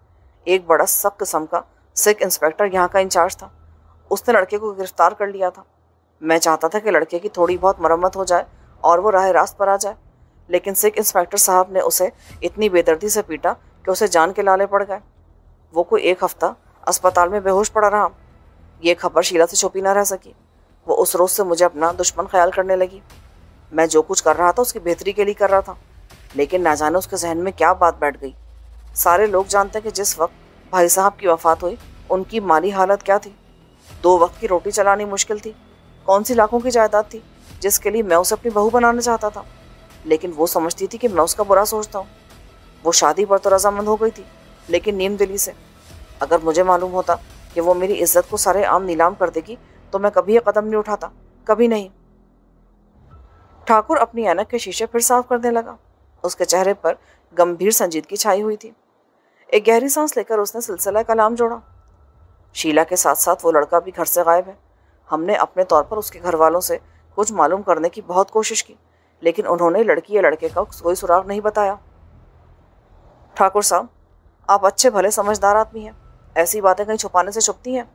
एक बड़ा सख्त किस्म का सिख इंस्पेक्टर यहाँ का इंचार्ज था। उसने लड़के को गिरफ्तार कर लिया था। मैं चाहता था कि लड़के की थोड़ी बहुत मरम्मत हो जाए और वो राह रास्त पर आ जाए, लेकिन सिख इंस्पेक्टर साहब ने उसे इतनी बेदर्दी से पीटा कि उसे जान के लाले पड़ गए। वो कोई 1 हफ्ता अस्पताल में बेहोश पड़ा रहा। ये खबर शीला से छुपी ना रह सकी। वो उस रोज़ से मुझे अपना दुश्मन ख्याल करने लगी। मैं जो कुछ कर रहा था उसकी बेहतरी के लिए कर रहा था, लेकिन ना जाने उसके जहन में क्या बात बैठ गई। सारे लोग जानते हैं कि जिस वक्त भाई साहब की वफ़ात हुई उनकी माली हालत क्या थी। 2 वक्त की रोटी चलानी मुश्किल थी। कौन सी लाखों की जायदाद थी जिसके लिए मैं उसे अपनी बहू बनाना चाहता था, लेकिन वो समझती थी कि मैं उसका बुरा सोचता हूँ। वो शादी पर तो रजामंद हो गई थी, लेकिन नीम दिली से। अगर मुझे मालूम होता कि वो मेरी इज्जत को सारे आम नीलाम कर देगी तो मैं कभी ये कदम नहीं उठाता, कभी नहीं। ठाकुर अपनी ऐनक के शीशे फिर साफ करने लगा। उसके चेहरे पर गंभीर संजीदगी छाई हुई थी। एक गहरी सांस लेकर उसने सिलसिला कलाम जोड़ा। शीला के साथ साथ वो लड़का भी घर से गायब है। हमने अपने तौर पर उसके घर वालों से कुछ मालूम करने की बहुत कोशिश की, लेकिन उन्होंने लड़की या लड़के का कोई सुराग नहीं बताया। ठाकुर साहब, आप अच्छे भले समझदार आदमी हैं। ऐसी बातें कहीं छुपाने से छुपती हैं।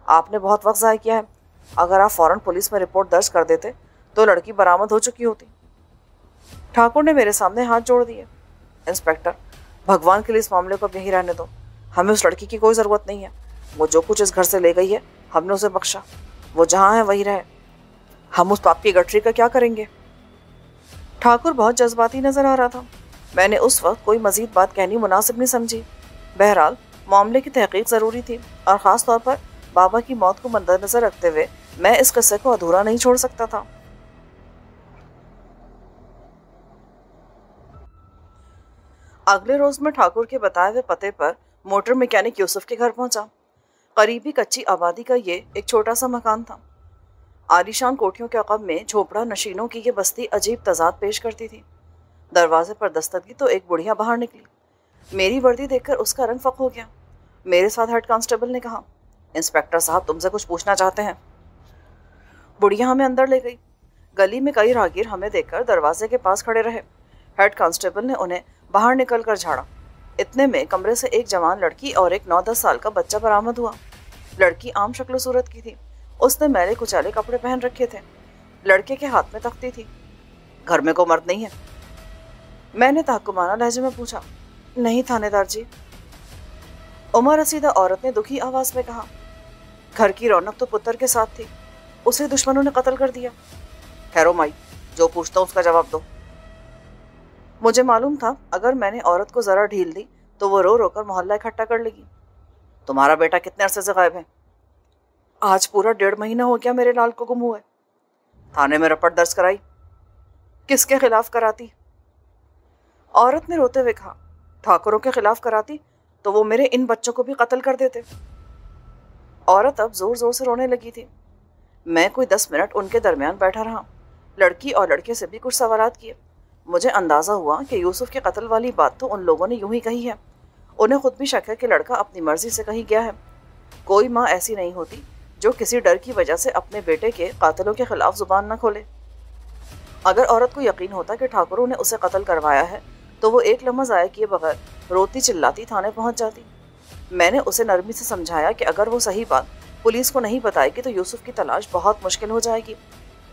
आपने बहुत वक्त ज़ाया किया है। अगर आप फ़ौरन पुलिस में रिपोर्ट दर्ज कर देते तो लड़की बरामद हो चुकी होती। ठाकुर ने मेरे सामने हाथ जोड़ दिए। इंस्पेक्टर, भगवान के लिए इस मामले को अब यहीं रहने दो। हमें उस लड़की की कोई ज़रूरत नहीं है। वो जो कुछ इस घर से ले गई है हमने उसे बख्शा। वो जहाँ है वहीं रहे। हम उस पाप की गठरी का क्या करेंगे? ठाकुर बहुत जज्बाती नजर आ रहा था। मैंने उस वक्त कोई मजीद बात कहनी मुनासिब नहीं समझी। बहरहाल मामले की तहकीक ज़रूरी थी और ख़ास तौर पर बाबा की मौत को मद्देनजर रखते हुए मैं इस किस्से को अधूरा नहीं छोड़ सकता था। अगले रोज़ मैं ठाकुर के बताए हुए पते पर मोटर मैकेनिक यूसुफ के घर पहुंचा। करीबी कच्ची आबादी का ये एक छोटा सा मकान था। आलीशान कोठियों के अक़ब में झोपड़ा नशीनों की ये बस्ती अजीब तजाद पेश करती थी। दरवाजे पर दस्तक दी तो एक बुढ़िया बाहर निकली। मेरी वर्दी देखकर उसका रंग फक हो गया। मेरे साथ हेड कांस्टेबल ने कहा, इंस्पेक्टर साहब तुमसे कुछ पूछना चाहते हैं। बुढ़िया हमें अंदर ले गई। गली में कई राहगीर हमें देखकर दरवाजे के पास खड़े रहे। हेड कांस्टेबल ने उन्हें बाहर निकल कर झाड़ा। इतने में कमरे से एक जवान लड़की और एक 9-10 साल का बच्चा बरामद हुआ। लड़की आम शक्ल सूरत की थी। उसने मैले कुचाले कपड़े पहन रखे थे। लड़के के हाथ में तख्ती थी। घर में कोई मर्द नहीं है? मैंने तहकुमाना लहजे में पूछा। नहीं थानेदार जी। उमर रसीदा औरत ने दुखी आवाज में कहा, घर की रौनक तो पुत्र के साथ थी, उसे दुश्मनों ने कत्ल कर दिया। ठहरो माई, जो पूछता हूँ उसका जवाब दो। मुझे मालूम था अगर मैंने औरत को जरा ढील दी तो वो रो रो कर मोहल्ला इकट्ठा कर लेगी। तुम्हारा बेटा कितने अरसे से गायब है? आज पूरा 1.5 महीना हो गया मेरे लाल को गुम हुए। थाने में रपट दर्ज कराई? किसके खिलाफ कराती? औरत ने रोते हुए कहा, ठाकुरों के खिलाफ कराती तो वो मेरे इन बच्चों को भी कत्ल कर देते। औरत अब जोर जोर से रोने लगी थी। मैं कोई 10 मिनट उनके दरमियान बैठा रहा। लड़की और लड़के से भी कुछ सवालात किए। मुझे अंदाज़ा हुआ कि यूसुफ के कत्ल वाली बात तो उन लोगों ने यूं ही कही है। उन्हें खुद भी शक है कि लड़का अपनी मर्जी से कहीं गया है। कोई माँ ऐसी नहीं होती जो किसी डर की वजह से अपने बेटे के कातिलों के खिलाफ जुबान न खोले। अगर औरत को यकीन होता कि ठाकुरों ने उसे कत्ल करवाया है तो वो एक लम्हा ज़ाया किए बगैर रोती चिल्लाती थाने पहुंच जाती। मैंने उसे नरमी से समझाया कि अगर वो सही बात पुलिस को नहीं बताएगी तो यूसुफ की तलाश बहुत मुश्किल हो जाएगी,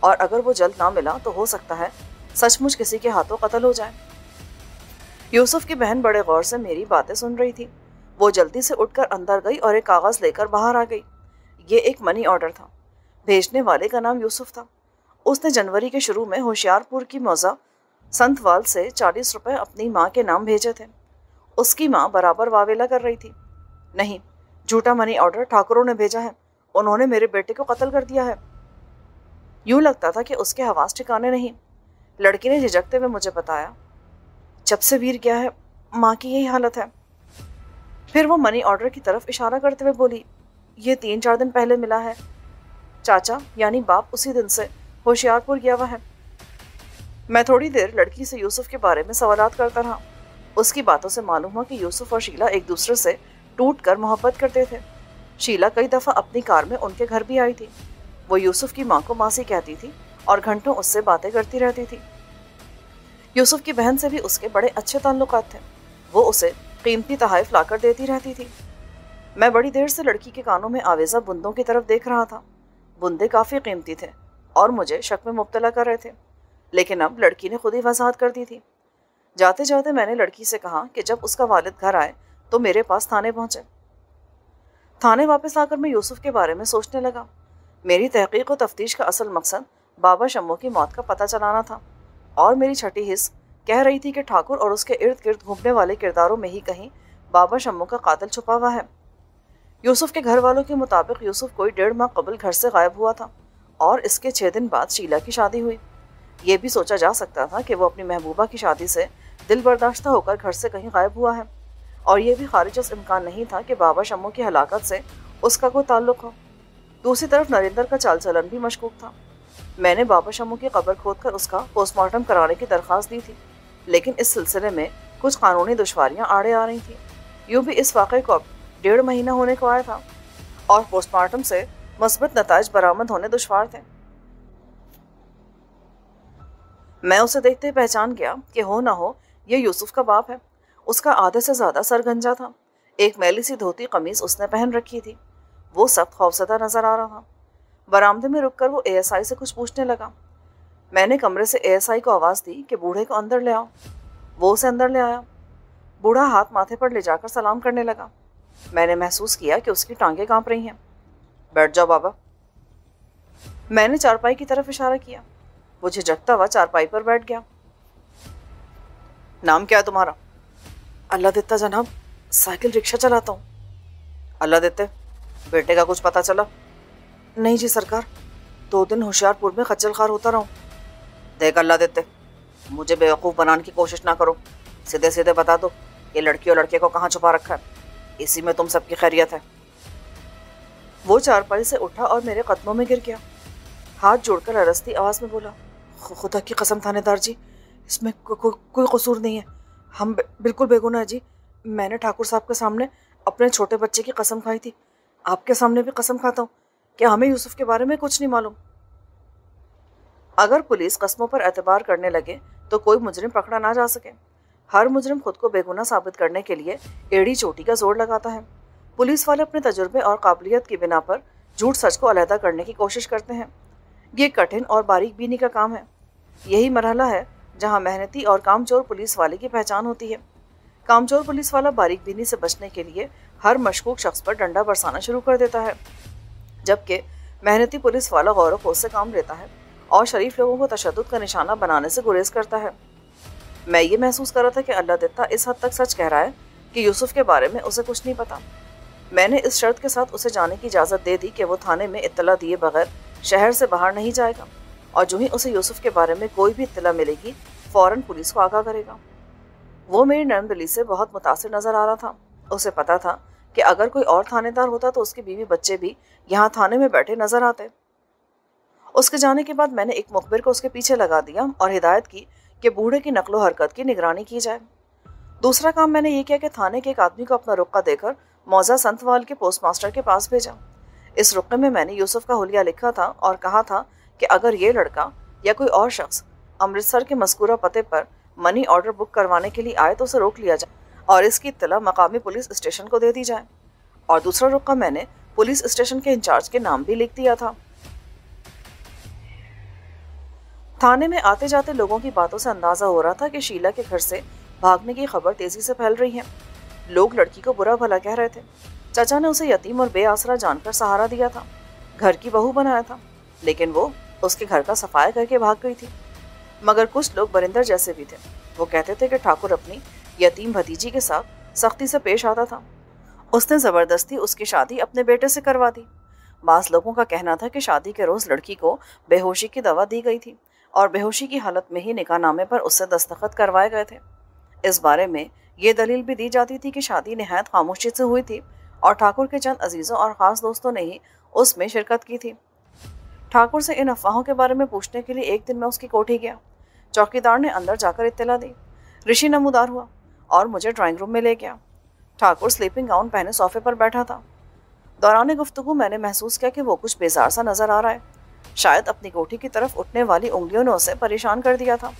और अगर वो जल्द ना मिला तो हो सकता है सच मुच किसी के हाथों कत्ल हो जाए। यूसुफ की बहन बड़े गौर से मेरी बातें सुन रही थी। वो जल्दी से उठकर अंदर गई और एक कागज़ लेकर बाहर आ गई। ये एक मनी ऑर्डर था। भेजने वाले का नाम यूसुफ था। उसने जनवरी के शुरू में होशियारपुर की मौजा संतवाल से 40 रुपए अपनी माँ के नाम भेजे थे। उसकी माँ बराबर वावेला कर रही थी। नहीं, झूठा मनी ऑर्डर ठाकुरों ने भेजा है। उन्होंने मेरे बेटे को कत्ल कर दिया है। यूं लगता था कि उसके हवास ठिकाने नहीं। लड़की ने झिझकते हुए मुझे बताया, जब से वीर गया है माँ की यही हालत है। फिर वो मनी ऑर्डर की तरफ इशारा करते हुए बोली, ये 3-4 दिन पहले मिला है। चाचा यानी बाप उसी दिन से होशियारपुर गया हुआ है। मैं थोड़ी देर लड़की से यूसुफ के बारे में सवालात करता रहा। उसकी बातों से मालूम हुआ कि यूसुफ और शीला एक दूसरे से टूट कर मोहब्बत करते थे। शीला कई दफ़ा अपनी कार में उनके घर भी आई थी। वो यूसुफ की माँ को मासी कहती थी और घंटों उससे बातें करती रहती थी। यूसुफ की बहन से भी उसके बड़े अच्छे ताल्लुकात थे। वो उसे कीमती तोहफे लाकर देती रहती थी। मैं बड़ी देर से लड़की के कानों में आवेजा बुंदों की तरफ देख रहा था। बुंदे काफ़ी कीमती थे और मुझे शक में मुब्तला कर रहे थे, लेकिन अब लड़की ने खुद ही वजाहत कर दी थी। जाते जाते मैंने लड़की से कहा कि जब उसका वालिद घर आए तो मेरे पास थाने पहुंचे। थाने वापस आकर मैं यूसुफ के बारे में सोचने लगा। मेरी तहकीक और तफ्तीश का असल मकसद बाबा शम्मो की मौत का पता चलाना था, और मेरी छठी हिस्स कह रही थी कि ठाकुर और उसके इर्द गिर्द घूमने वाले किरदारों में ही कहीं बाबा शम्मो का कातिल छुपा हुआ है। यूसुफ के घर वालों के मुताबिक यूसुफ कोई 1.5 माह कबल घर से गायब हुआ था और इसके 6 दिन बाद शीला की शादी हुई। ये भी सोचा जा सकता था कि वो अपनी महबूबा की शादी से दिल बर्दाश्ता होकर घर से कहीं गायब हुआ है, और यह भी खारिज उस इम्कान नहीं था कि बाबा शम्मो की हलाकत से उसका कोई ताल्लुक हो। दूसरी तरफ नरेंद्र का चाल चलन भी मशकूक था। मैंने बाबा शम्मो की कब्र खोदकर उसका पोस्टमार्टम कराने की दरख्वास्त दी थी, लेकिन इस सिलसिले में कुछ कानूनी दुश्वारियां आड़े आ रही थीं। यूँ भी इस वाक़े को अब 1.5 महीना होने को आया था और पोस्टमार्टम से मस्बत नताइज बरामद होने दुश्वार थे। मैं उसे देखते ही पहचान गया कि हो ना हो ये यूसुफ का बाप है। उसका आधे से ज़्यादा सरगंजा था। एक मैली सी धोती कमीज उसने पहन रखी थी। वो सख्त खौफजदा नजर आ रहा था। बरामदे में रुककर वो एएसआई से कुछ पूछने लगा। मैंने कमरे से एएसआई को आवाज़ दी कि बूढ़े को अंदर ले आओ। वो उसे अंदर ले आया। बूढ़ा हाथ माथे पर ले जाकर सलाम करने लगा। मैंने महसूस किया कि उसकी टांगें कांप रही हैं। बैठ जाओ बाबा। मैंने चारपाई की तरफ इशारा किया। वो झिझकता हुआ चारपाई पर बैठ गया। नाम क्या है तुम्हारा? अल्लाह देता जनाब, साइकिल रिक्शा चलाता हूँ। अल्लाह देते, बेटे का कुछ पता चला? नहीं जी सरकार, 2 दिन होशियारपुर में खच्चल खार होता रहा हूँ। देख अल्लाह देते, मुझे बेवकूफ़ बनाने की कोशिश ना करो। सीधे सीधे बता दो ये लड़की और लड़के को कहाँ छुपा रखा है। इसी में तुम सबकी खैरियत है। वो चारपाई से उठा और मेरे कदमों में गिर गया। हाथ जोड़कर अरसती आवाज़ में बोला, खुदा की कसम थानेदार जी, इसमें कोई कसूर नहीं है। हम बिल्कुल बेगुनाह है जी। मैंने ठाकुर साहब के सामने अपने छोटे बच्चे की कसम खाई थी। आपके सामने भी कसम खाता हूँ कि हमें यूसुफ के बारे में कुछ नहीं मालूम। अगर पुलिस कस्मों पर एतबार करने लगे तो कोई मुजरिम पकड़ा ना जा सके। हर मुजरिम खुद को बेगुनाह साबित करने के लिए एड़ी चोटी का जोर लगाता है। पुलिस वाले अपने तजुर्बे और काबिलियत की बिना पर झूठ सच को अलहदा करने की कोशिश करते हैं। ये कठिन और बारीक बीनी का काम है। यही मरहला है जहाँ मेहनती और कामचोर पुलिस वाले की पहचान होती है। कामचोर पुलिस वाला बारीक बीनी से बचने के लिए हर मशकूक शख्स पर डंडा बरसाना शुरू कर देता है, जबकि मेहनती पुलिस वाला गौर व खोज से काम लेता है और शरीफ लोगों को तशद्दुद का निशाना बनाने से गुरेज करता है। मैं ये महसूस कर रहा था कि अल्लाह देता इस हद तक सच कह रहा है कि यूसुफ के बारे में उसे कुछ नहीं पता। मैंने इस शर्त के साथ उसे जाने की इजाज़त दे दी कि वो थाने में इत्तला दिए बगैर शहर से बाहर नहीं जाएगा, और जो ही उसे यूसुफ के बारे में कोई भी इत्तला मिलेगी फ़ौरन पुलिस को आगाह करेगा। वो मेरी नरम-दिली से बहुत मुतासिर नज़र आ रहा था। उसे पता था कि अगर कोई और थानेदार होता तो उसकी बीवी बच्चे भी यहाँ थाने में बैठे नजर आते। उसके जाने के बाद मैंने एक मुखबिर को उसके पीछे लगा दिया और हिदायत की कि बूढ़े की नकलो हरकत की निगरानी की जाए। दूसरा काम मैंने ये किया कि थाने के एक आदमी को अपना रुक्का देकर मौजा संतवाल के पोस्टमास्टर के पास भेजा। इस रुक्के में मैंने यूसुफ का हुलिया लिखा था और कहा था कि अगर ये लड़का या कोई और शख्स अमृतसर के मज़कूरा पते पर मनी ऑर्डर बुक करवाने के लिए आए तो उसे रोक लिया जाए और इसकी इत्तला मकामी पुलिस स्टेशन को दे दी जाए। और दूसरा रुक्का मैंने पुलिस स्टेशन के इंचार्ज के नाम भी लिख दिया था। تھانے میں آتے جاتے لوگوں کی باتوں سے اندازہ ہو رہا تھا کہ شیلا کے گھر سے بھاگنے کی خبر تیزی سے پھیل رہی ہے۔ لوگ لڑکی کو برا بھلا کہہ رہے تھے۔ چچا نے اسے یتیم اور بے آسرا جان کر سہارا دیا تھا، گھر کی بہو بنایا تھا، لیکن وہ اس کے گھر کا صفایا کر کے بھاگ گئی تھی۔ مگر کچھ لوگ برندر جیسے بھی تھے، وہ کہتے تھے کہ ٹھاکر اپنی یتیم بھتیجی کے ساتھ سختی سے پیش آتا تھا، اس نے زبردستی اس کی شادی اپنے بیٹے سے کروا دی۔ بعض لوگوں کا کہنا تھا کہ شادی کے روز لڑکی کو بے ہوشی کی دوا دی گئی تھی اور بے ہوشی کی حالت میں ہی نکاح نامے پر اس سے دستخط کروائے گئے تھے۔ اس بارے میں یہ دلیل بھی دی جاتی تھی کہ شادی نہایت خاموشی سے ہوئی تھی اور ٹھاکر کے چند عزیزوں اور خاص دوستوں نے ہی اس میں شرکت کی تھی۔ ٹھاکر سے ان افواہوں کے بارے میں پوچھنے کے لیے ایک دن میں اس کی کوٹھی گیا۔ چوکیدار نے اندر جا کر اطلاع دی۔ رشی نمودار ہوا اور مجھے ڈرائنگ روم میں لے گیا۔ ٹھاکر سلیپنگ گاؤن پہنے صوفے پر بیٹھا تھا۔ دوران گفتگو میں نے محسوس کیا کہ وہ کچھ بیزار سا نظر آ رہا ہے، شاید اپنی کوٹھی کی طرف اٹھنے والی انگلیوں نے اسے پریشان کر دیا تھا۔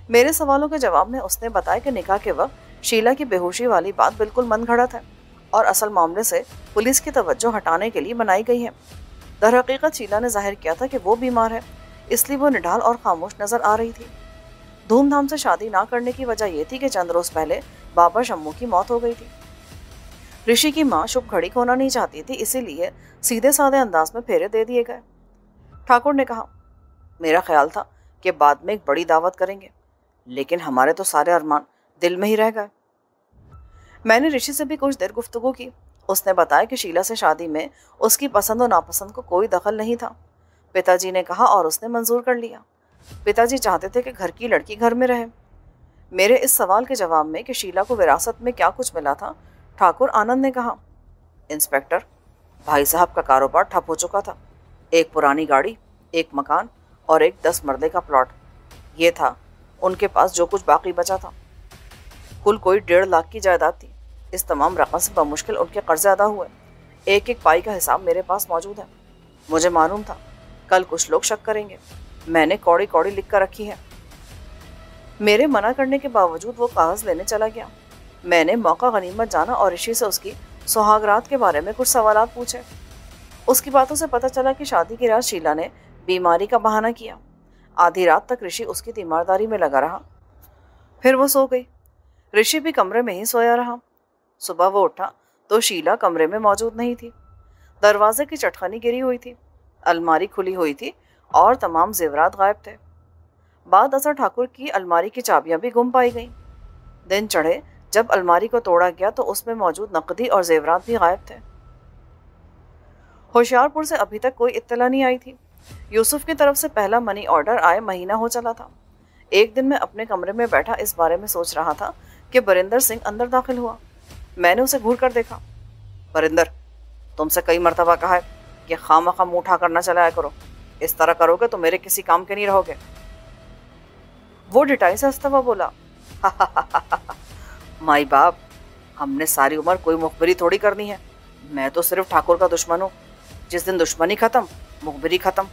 میرے سوالوں کے جواب میں اس نے بتایا کہ نکاح کے وقت شیلا کی بے ہوشی والی بات بالکل من گھڑت ہے اور اصل معاملے سے پولیس کی توجہ ہٹانے کے لیے بنائی گئی ہے۔ در حقیقت شیلا نے ظاہر کیا تھا کہ وہ بیمار ہے، اس لیے وہ نڈال اور خاموش نظر آ رہی تھی۔ دھوم دھام سے شادی نہ کرنے کی وجہ یہ تھی کہ چند روز پہلے بابا شمو کی موت ہو گئی تھی۔ رشی کی ماں شبھ گھڑی کو ہونا نہیں چاہتی تھی، اسی لیے سیدھے سادے انداز میں پھیرے دے دیے گئے۔ ٹھاکر نے کہا، میرا خیال تھا کہ بعد میں ایک بڑی دعوت کریں گے، لیکن ہمارے تو سارے ارمان دل میں ہی رہ گئے۔ میں نے رشی سے بھی کچھ دیر گفتگو کی۔ اس نے بتایا کہ شیلا سے شادی میں اس کی پسند و ناپسند کو کوئی دخل نہیں تھا۔ پتا جی نے کہا اور اس نے منظور کر لیا۔ پتا جی چاہتے تھے کہ گھر کی لڑکی گھر میں رہے۔ میرے اس سوال کے جواب میں کہ شیلا کو وراثت میں کیا کچھ ملا تھا، ٹھاکر آنند نے کہا، انسپکٹر، بھائی صاحب کا کاروبار ٹھپ ہو چکا تھا۔ ایک پرانی گاڑی، ایک مکان اور ایک 10 مرلے کا پلاٹ، یہ تھا ان کے پاس جو کچھ باقی بچا تھا۔ کل کوئی 1.5 لاکھ کی جائیداد تھی۔ اس تمام رقم سے بمشکل ان کے قرضے ادا ہوئے۔ ایک ایک پائی کا حساب میرے پاس موجود ہے۔ مجھے معلوم تھا کل کچھ لوگ شک کریں گے، میں نے کوڑی کوڑی لکھ کر رکھی ہے۔ میرے منع کرنے کے باوجود وہ کاغذ لینے چلا گیا۔ میں نے موقع غنیمت جانا اور رشی سے اس کی سہاگرات کے بارے میں کچھ سوالات پوچھے۔ اس کی باتوں سے پتہ چلا کہ شادی کی رات شیلا نے بیماری کا بہانہ کیا۔ آدھی رات تک رشی اس کی تیمارداری میں لگا رہا، پھر وہ سو گئی۔ رشی بھی کمرے میں ہی سویا رہا۔ صبح وہ اٹھا تو شیلا کمرے میں موجود نہیں تھی۔ دروازے کی چٹخنی گری ہوئی تھی، الماری کھلی ہوئی تھی اور تمام زیورات غائب تھے۔ بعد ازاں ٹھاکر کی الماری کی چابیاں بھی گم پائی گئیں۔ دن چڑھے جب الماری کو توڑا گیا تو اس میں موجود نقدی اور زیورات بھی غائب تھے۔ ہوشیار پور سے ابھی تک کوئی اطلاع نہیں آئی تھی۔ یوسف کی طرف سے پہلا منی آرڈر آئے مہینہ ہو چلا تھا۔ ایک دن میں اپنے کمرے میں بیٹھا اس بارے میں سوچ رہا تھا کہ بریندر سنگھ اندر داخل ہوا۔ میں نے اسے گھور کر دیکھا۔ بریندر، تم سے کئی مرتبہ کہا ہے کہ خواہ منہ اٹھا کر نہ چلایا کرو، اس طرح کرو گے تو میرے کسی کام کے نہیں رہو گے۔ وہ ڈٹائی سے ہنستا ہوا بولا، مائی باپ، ہم نے ساری عمر کوئی مخبری تھوڑی کرنی ہے، میں تو صرف ٹھاکر کا دشمن ہوں، جس دن دشمنی ختم مخبری ختم۔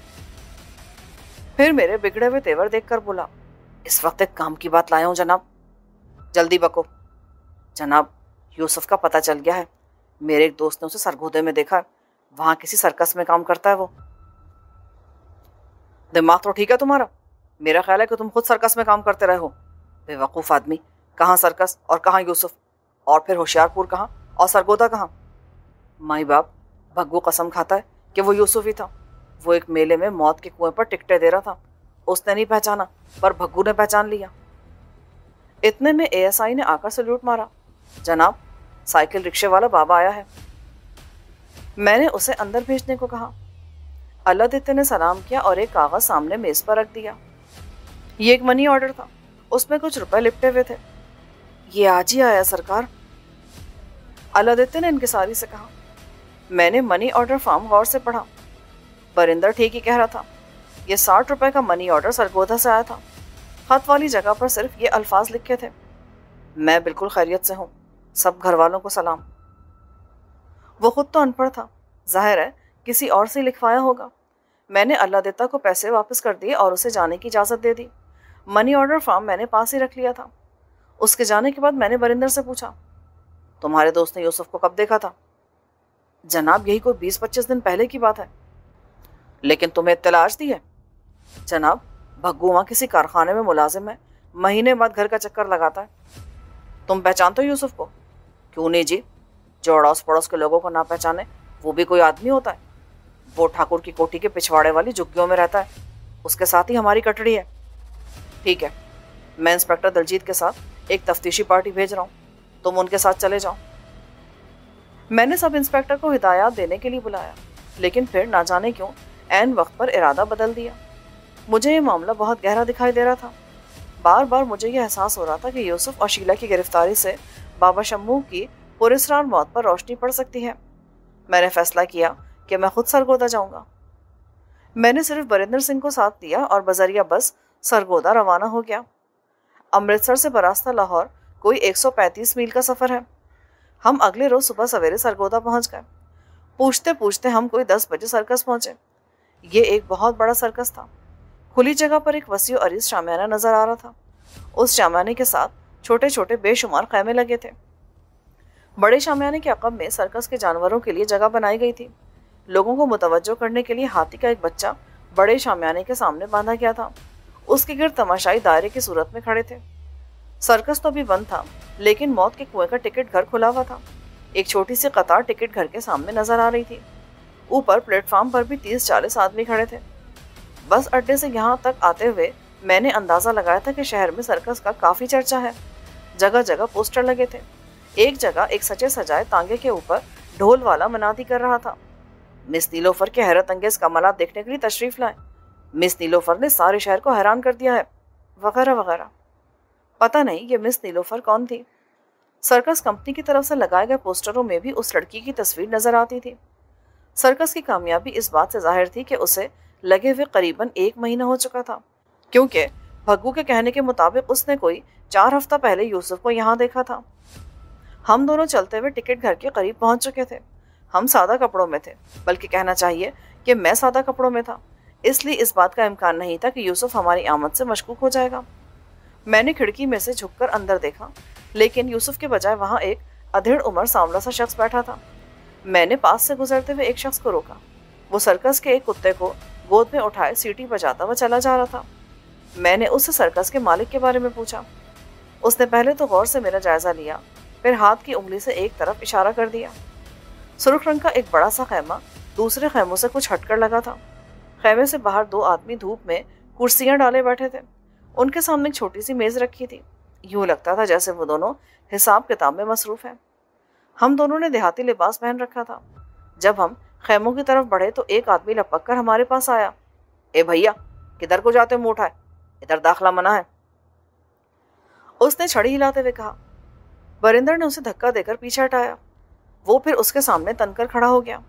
پھر میرے بگڑے ہوئے تیور دیکھ کر بولا، اس وقت ایک کام کی بات لایا ہوں جناب، جلدی بکو۔ جناب، یوسف کا پتہ چل گیا ہے، میرے ایک دوست نے اسے سرگودے میں دیکھا ہے، وہاں کسی سرکس میں کام کرتا ہے وہ۔ دماغ تو ٹھیک ہے تمہارا؟ میرا خیال ہے کہ تم خود سرکس میں کام کرتے رہے ہو۔ بے وقوف آدمی، کہاں سرکس اور کہاں یوسف، اور پھر ہوشیار پور کہاں اور سرگودا کہاں؟ مائی باپ، بھگو قسم کھاتا ہے کہ وہ یوسف ہی تھا۔ وہ ایک میلے میں موت کے کنویں پر ٹکٹیں دے رہا تھا، اس نے نہیں پہچانا پر بھگو نے پہچان لیا۔ اتنے میں اے ایس آئی نے آ کر سلیوٹ مارا، جناب، سائیکل رکشے والا بابا آیا ہے۔ میں نے اسے اندر بھیجنے کو کہا۔ اللہ دیتے نے سلام کیا اور ایک کاغذ سامنے میز پر رکھ دیا۔ یہ ایک منی آرڈر تھا، اس میں کچھ روپے لپٹے ہوئے تھے۔ یہ آج ہی آیا سرکار، اللہ دیتے نے انکساری سے کہا۔ میں نے منی آرڈر فارم غور سے پڑھا۔ بریندر ٹھیک ہی کہہ رہا تھا، یہ 60 روپے کا منی آرڈر سرگودا سے آیا تھا۔ خط والی جگہ پر صرف یہ الفاظ لکھے تھے، میں بالکل خیریت سے ہوں، سب گھر والوں کو سلام۔ وہ خود تو ان پڑھ تھا، ظاہر ہے کسی اور سے لکھوایا ہوگا۔ میں نے اللہ دیتا کو پیسے واپس کر دیے اور اسے جانے کی اجازت دے دی۔ منی آرڈر فارم میں نے پاس ہی رکھ لیا تھا۔ اس کے جانے کے بعد میں نے بریندر سے پوچھا، تمہارے دوست نے یوسف کو کب دیکھا تھا؟ جناب، یہی کوئی 20-25 دن پہلے کی بات ہے۔ لیکن تمہیں اطلاع آج دی ہے؟ جناب، भग्गू वहाँ किसी कारखाने में मुलाजिम है, महीने बाद घर का चक्कर लगाता है। तुम पहचानते हो यूसुफ को? क्यों नहीं जी, जो अड़ोस पड़ोस के लोगों को ना पहचाने वो भी कोई आदमी होता है। वो ठाकुर की कोठी के पिछवाड़े वाली झुग्गियों में रहता है, उसके साथ ही हमारी कटड़ी है। ठीक है, मैं इंस्पेक्टर दलजीत के साथ एक तफ्तीशी पार्टी भेज रहा हूँ, तुम उनके साथ चले जाओ। मैंने सब इंस्पेक्टर को हिदायत देने के लिए बुलाया, लेकिन फिर ना जाने क्यों ऐन वक्त पर इरादा बदल दिया। मुझे ये मामला बहुत गहरा दिखाई दे रहा था। बार बार मुझे यह एहसास हो रहा था कि यूसुफ और शीला की गिरफ्तारी से बाबा शम्मू की पुरस्कार मौत पर रोशनी पड़ सकती है। मैंने फैसला किया कि मैं खुद सरगोदा जाऊंगा। मैंने सिर्फ बरिंदर सिंह को साथ दिया और बजरिया बस सरगोदा रवाना हो गया। अमृतसर से बरास्ता लाहौर कोई 135 मील का सफ़र है। हम अगले रोज सुबह सवेरे सरगोदा पहुंच गए। पूछते पूछते हम कोई 10 बजे सर्कस पहुंचे। ये एक बहुत बड़ा सर्कस था। खुली जगह पर एक वसी और अरीज शामियाना नजर आ रहा था। उस शामियाने के साथ छोटे छोटे बेशुमार खैमे लगे थे। बड़े शामियाने के अकब में सर्कस के जानवरों के लिए जगह बनाई गई थी। लोगों को मुतवज्जो करने के लिए हाथी का एक बच्चा बड़े शामियाने के सामने बांधा गया था। उसके गिर्द तमाशाई दायरे की सूरत में खड़े थे। सर्कस तो अभी बंद था, लेकिन मौत के कुएं का टिकट घर खुला हुआ था। एक छोटी सी कतार टिकट घर के सामने नजर आ रही थी। ऊपर प्लेटफॉर्म पर भी 30-40 आदमी खड़े थे। बस अड्डे से यहाँ तक आते हुए मैंने अंदाजा लगाया था कि शहर में सर्कस का काफी चर्चा है। जगह जगह पोस्टर लगे थे। एक जगह एक सजे सजाए तांगे के ऊपर ढोल वाला मनाती कर रहा था, मिस नीलोफर के हैरत अंगेज कमालात देखने के लिए तशरीफ लाए, मिस नीलोफर ने सारे शहर को हैरान कर दिया है, वगैरह वगैरह। पता नहीं ये मिस नीलोफर कौन थी। सर्कस कंपनी की तरफ से लगाए गए पोस्टरों में भी उस लड़की की तस्वीर नजर आती थी। सर्कस की कामयाबी इस बात से जाहिर थी कि उसे लगे हुए करीबन 1 महीना हो चुका था, क्योंकि भग्गू के कहने के मुताबिक उसने कोई 4 हफ्ता पहले यूसुफ को यहाँ देखा था। हम दोनों चलते हुए टिकट घर के करीब पहुंच चुके थे। हम सादा कपड़ों में थे, बल्कि कहना चाहिए कि मैं सादा कपड़ों में था, इसलिए इस बात का इम्कान नहीं था कि यूसुफ हमारी आमद से मशकूक हो जाएगा। मैंने खिड़की में से झुककर अंदर देखा, लेकिन यूसुफ के बजाय वहां एक अधेड़ उम्र सांवला सा शख्स बैठा था। मैंने पास से गुजरते हुए एक शख्स को रोका। वो सर्कस के एक कुत्ते को गोद में उठाए सीटी बजाता हुआ चला जा रहा था। मैंने उससे सर्कस के मालिक के बारे में पूछा। उसने पहले तो गौर से मेरा जायजा लिया, फिर हाथ की उंगली से एक तरफ इशारा कर दिया। सुर्ख रंग का एक बड़ा सा खैमा दूसरे खैमों से कुछ हटकर लगा था। खैमे से बाहर 2 आदमी धूप में कुर्सियां डाले बैठे थे। उनके सामने एक छोटी सी मेज रखी थी। यूं लगता था जैसे वो दोनों हिसाब किताब में मसरूफ हैं। हम दोनों ने देहाती लिबास पहन रखा था। जब हम खैमों की तरफ बढ़े तो एक आदमी लपक कर हमारे पास आया। ए भैया, किधर को जाते हो मुंह उठाए, इधर दाखिला मना है, उसने छड़ी हिलाते हुए कहा। बरिंदर ने उसे धक्का देकर पीछे हटाया। वो फिर उसके सामने तनकर खड़ा हो गया।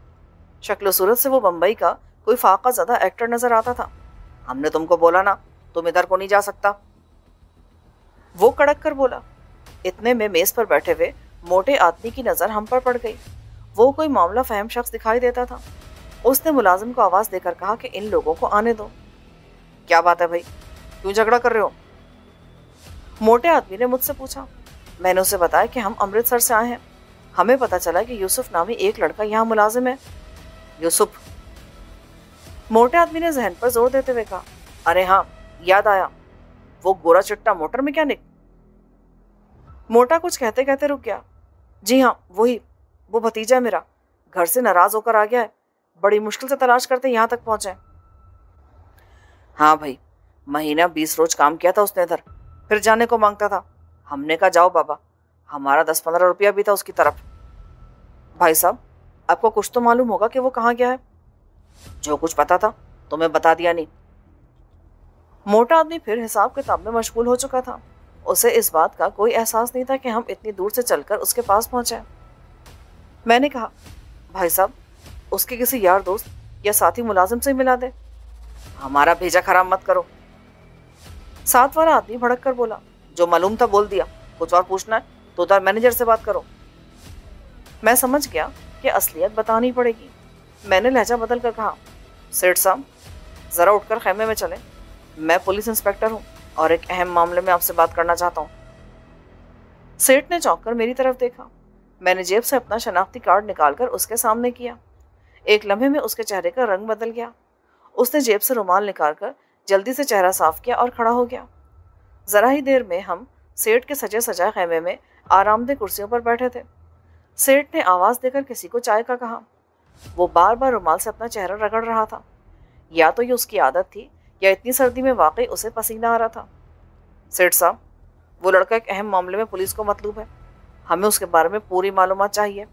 शक्ल सूरत से वो बम्बई का कोई फाका ज़दा एक्टर नजर आता था। हमने तुमको बोला ना, तुम इधर को नहीं जा सकता, वो कड़क कर बोला। इतने में मेज पर बैठे हुए मोटे आदमी की नजर हम पर पड़ गई। वो कोई मामला फहम शख्स दिखाई देता था। उसने मुलाजिम को आवाज देकर कहा कि इन लोगों को आने दो। क्या बात है भाई, क्यों झगड़ा कर रहे हो, मोटे आदमी ने मुझसे पूछा। मैंने उसे बताया कि हम अमृतसर से आए हैं। हमें पता चला कि यूसुफ नामी एक लड़का यहाँ मुलाजिम है। यूसुफ, मोटे आदमी ने जहन पर जोर देते हुए कहा। अरे हाँ, याद आया, वो गोरा चिट्टा मोटर मैकेनिक। मोटा कुछ कहते कहते रुक गया। जी हाँ, वही, वो भतीजा मेरा घर से नाराज होकर आ गया है। बड़ी मुश्किल से तलाश करते यहाँ तक पहुंचे। हाँ भाई, महीना 20 रोज काम किया था उसने इधर, फिर जाने को मांगता था। हमने कहा जाओ बाबा, हमारा 10-15 रुपया भी था उसकी तरफ। भाई साहब, आपको कुछ तो मालूम होगा कि वो कहाँ गया है। जो कुछ पता था तुम्हें बता दिया नहीं। मोटा आदमी फिर हिसाब किताब में मशगूल हो चुका था। उसे इस बात का कोई एहसास नहीं था कि हम इतनी दूर से चलकर उसके पास पहुंचे। मैंने कहा, भाई साहब, उसके किसी यार दोस्त या साथी मुलाजिम से मिला दे, हमारा भेजा खराब मत करो। साथ वाला आदमी भड़क कर बोला। जो मालूम था बोल दिया, कुछ और पूछना है तो उधर मैनेजर से बात करो। मैं समझ गया कि असलियत बतानी पड़ेगी। मैंने लहजा बदल कर कहा, सेठ साहब, जरा उठकर खैमे में चले, मैं पुलिस इंस्पेक्टर हूँ और एक अहम मामले में आपसे बात करना चाहता हूँ। सेठ ने चौंक कर मेरी तरफ देखा। मैंने जेब से अपना शनाख्ती कार्ड निकालकर उसके सामने किया। एक लम्हे में उसके चेहरे का रंग बदल गया। उसने जेब से रुमाल निकालकर جلدی سے چہرہ صاف کیا اور کھڑا ہو گیا۔ ذرا ہی دیر میں ہم سیٹھ کے سجے سجائے خیمے میں آرام دہ کرسیوں پر بیٹھے تھے۔ سیٹھ نے آواز دے کر کسی کو چائے کا کہا۔ وہ بار بار رومال سے اپنا چہرہ رگڑ رہا تھا۔ یا تو یہ اس کی عادت تھی یا اتنی سردی میں واقعی اسے پسینہ آ رہا تھا۔ سیٹھ صاحب، وہ لڑکا ایک اہم معاملے میں پولیس کو مطلوب ہے، ہمیں اس کے بارے میں پوری معلومات چاہیے۔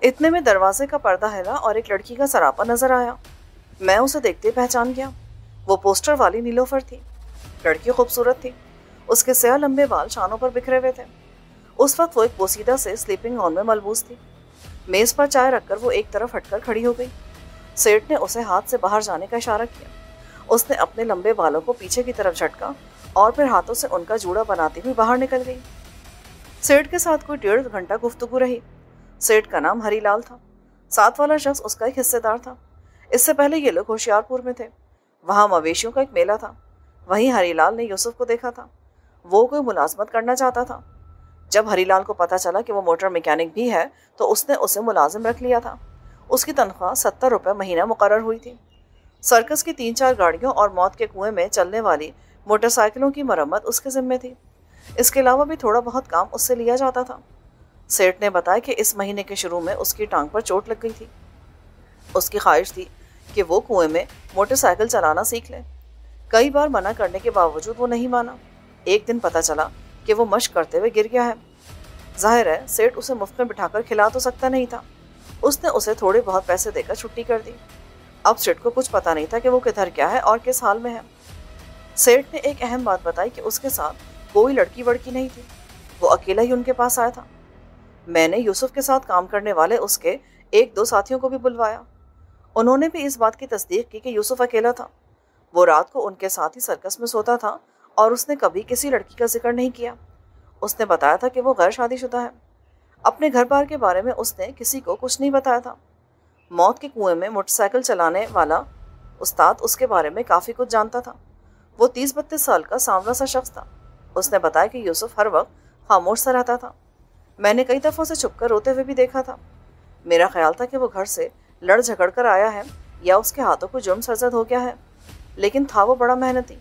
اتنے میں دروازے کا پردہ ہلا اور ایک لڑکی کا سراپا نظر آیا۔ میں اسے دیکھتے پہچان گیا۔ وہ پوسٹر والی نیلوفر تھی۔ لڑکی خوبصورت تھی۔ اس کے سیاہ لمبے بال شانوں پر بکھرے ہوئے تھے۔ اس وقت وہ ایک بوسیدہ سے سلیپنگ گاؤن میں ملبوس تھی۔ میز پر چائے رکھ کر وہ ایک طرف ہٹ کر کھڑی ہو گئی۔ سیٹھ نے اسے ہاتھ سے باہر جانے کا اشارہ کیا۔ اس نے اپنے لمبے بالوں کو پیچھے کی طرف جھٹکا اور پھر ہاتھوں سے ان کا جوڑا بناتی ہوئی باہر نکل گئی۔ سیٹھ کے ساتھ کوئی 1.5 گھنٹہ گفتگو رہی۔ سیٹھ کا نام ہری لال تھا۔ ساتھ والا شخص اس کا ایک حصے دار تھا۔ اس سے پہلے یہ لوگ ہوشیار پور میں تھے۔ وہاں مویشیوں کا ایک میلہ تھا۔ وہیں ہری لال نے یوسف کو دیکھا تھا۔ وہ کوئی ملازمت کرنا چاہتا تھا۔ جب ہری لال کو پتا چلا کہ وہ موٹر میکینک بھی ہے تو اس نے اسے ملازم رکھ لیا تھا۔ اس کی تنخواہ 70 روپے مہینہ مقرر ہوئی تھی۔ سرکس کی 3-4 گاڑیوں اور موت کے کنویں میں چلنے والی موٹر سائیکلوں کی مرمت اس کے ذمے تھی۔ اس کے علاوہ بھی تھوڑا بہت کام اس سے لیا جاتا تھا۔ سیٹھ نے بتایا کہ اس مہینے کے شروع میں اس کی ٹانگ پر چوٹ لگ گئی تھی۔ اس کی خواہش تھی کہ وہ کنویں میں موٹر سائیکل چلانا سیکھ لے۔ کئی بار منع کرنے کے باوجود وہ نہیں مانا۔ ایک دن پتہ چلا کہ وہ مشق کرتے ہوئے گر گیا ہے۔ ظاہر ہے سیٹھ اسے مفت میں بٹھا کر کھلا تو سکتا نہیں تھا۔ اس نے اسے تھوڑے بہت پیسے دے کر چھٹی کر دی۔ اب سیٹھ کو کچھ پتہ نہیں تھا کہ وہ کدھر کیا ہے اور کس حال میں ہے۔ سیٹھ نے ایک اہم بات بتائی کہ اس کے ساتھ کوئی لڑکی وڑکی نہیں تھی۔ وہ اکیلا ہی ان کے پاس آیا تھا۔ میں نے یوسف کے ساتھ کام کرنے والے اس کے 1-2 ساتھیوں کو بھی بلوایا۔ انہوں نے بھی اس بات کی تصدیق کی کہ یوسف اکیلا تھا۔ وہ رات کو ان کے ساتھ ہی سرکس میں سوتا تھا اور اس نے کبھی کسی لڑکی کا ذکر نہیں کیا۔ اس نے بتایا تھا کہ وہ غیر شادی شدہ ہے۔ اپنے گھر بار کے بارے میں اس نے کسی کو کچھ نہیں بتایا تھا۔ موت کے کنویں میں موٹر سائیکل چلانے والا استاد اس کے بارے میں کافی کچھ جانتا تھا۔ وہ 30-32 سال کا سانولا سا شخص تھا۔ اس نے بتایا کہ یوسف ہر وقت خاموش سا رہتا تھا۔ میں نے کئی دفعہ اسے چھپ کر روتے ہوئے بھی دیکھا تھا۔ میرا خیال تھا کہ وہ گھر سے لڑ جھگڑ کر آیا ہے یا اس کے ہاتھوں کو جرم سرزد ہو گیا ہے، لیکن تھا وہ بڑا محنتی،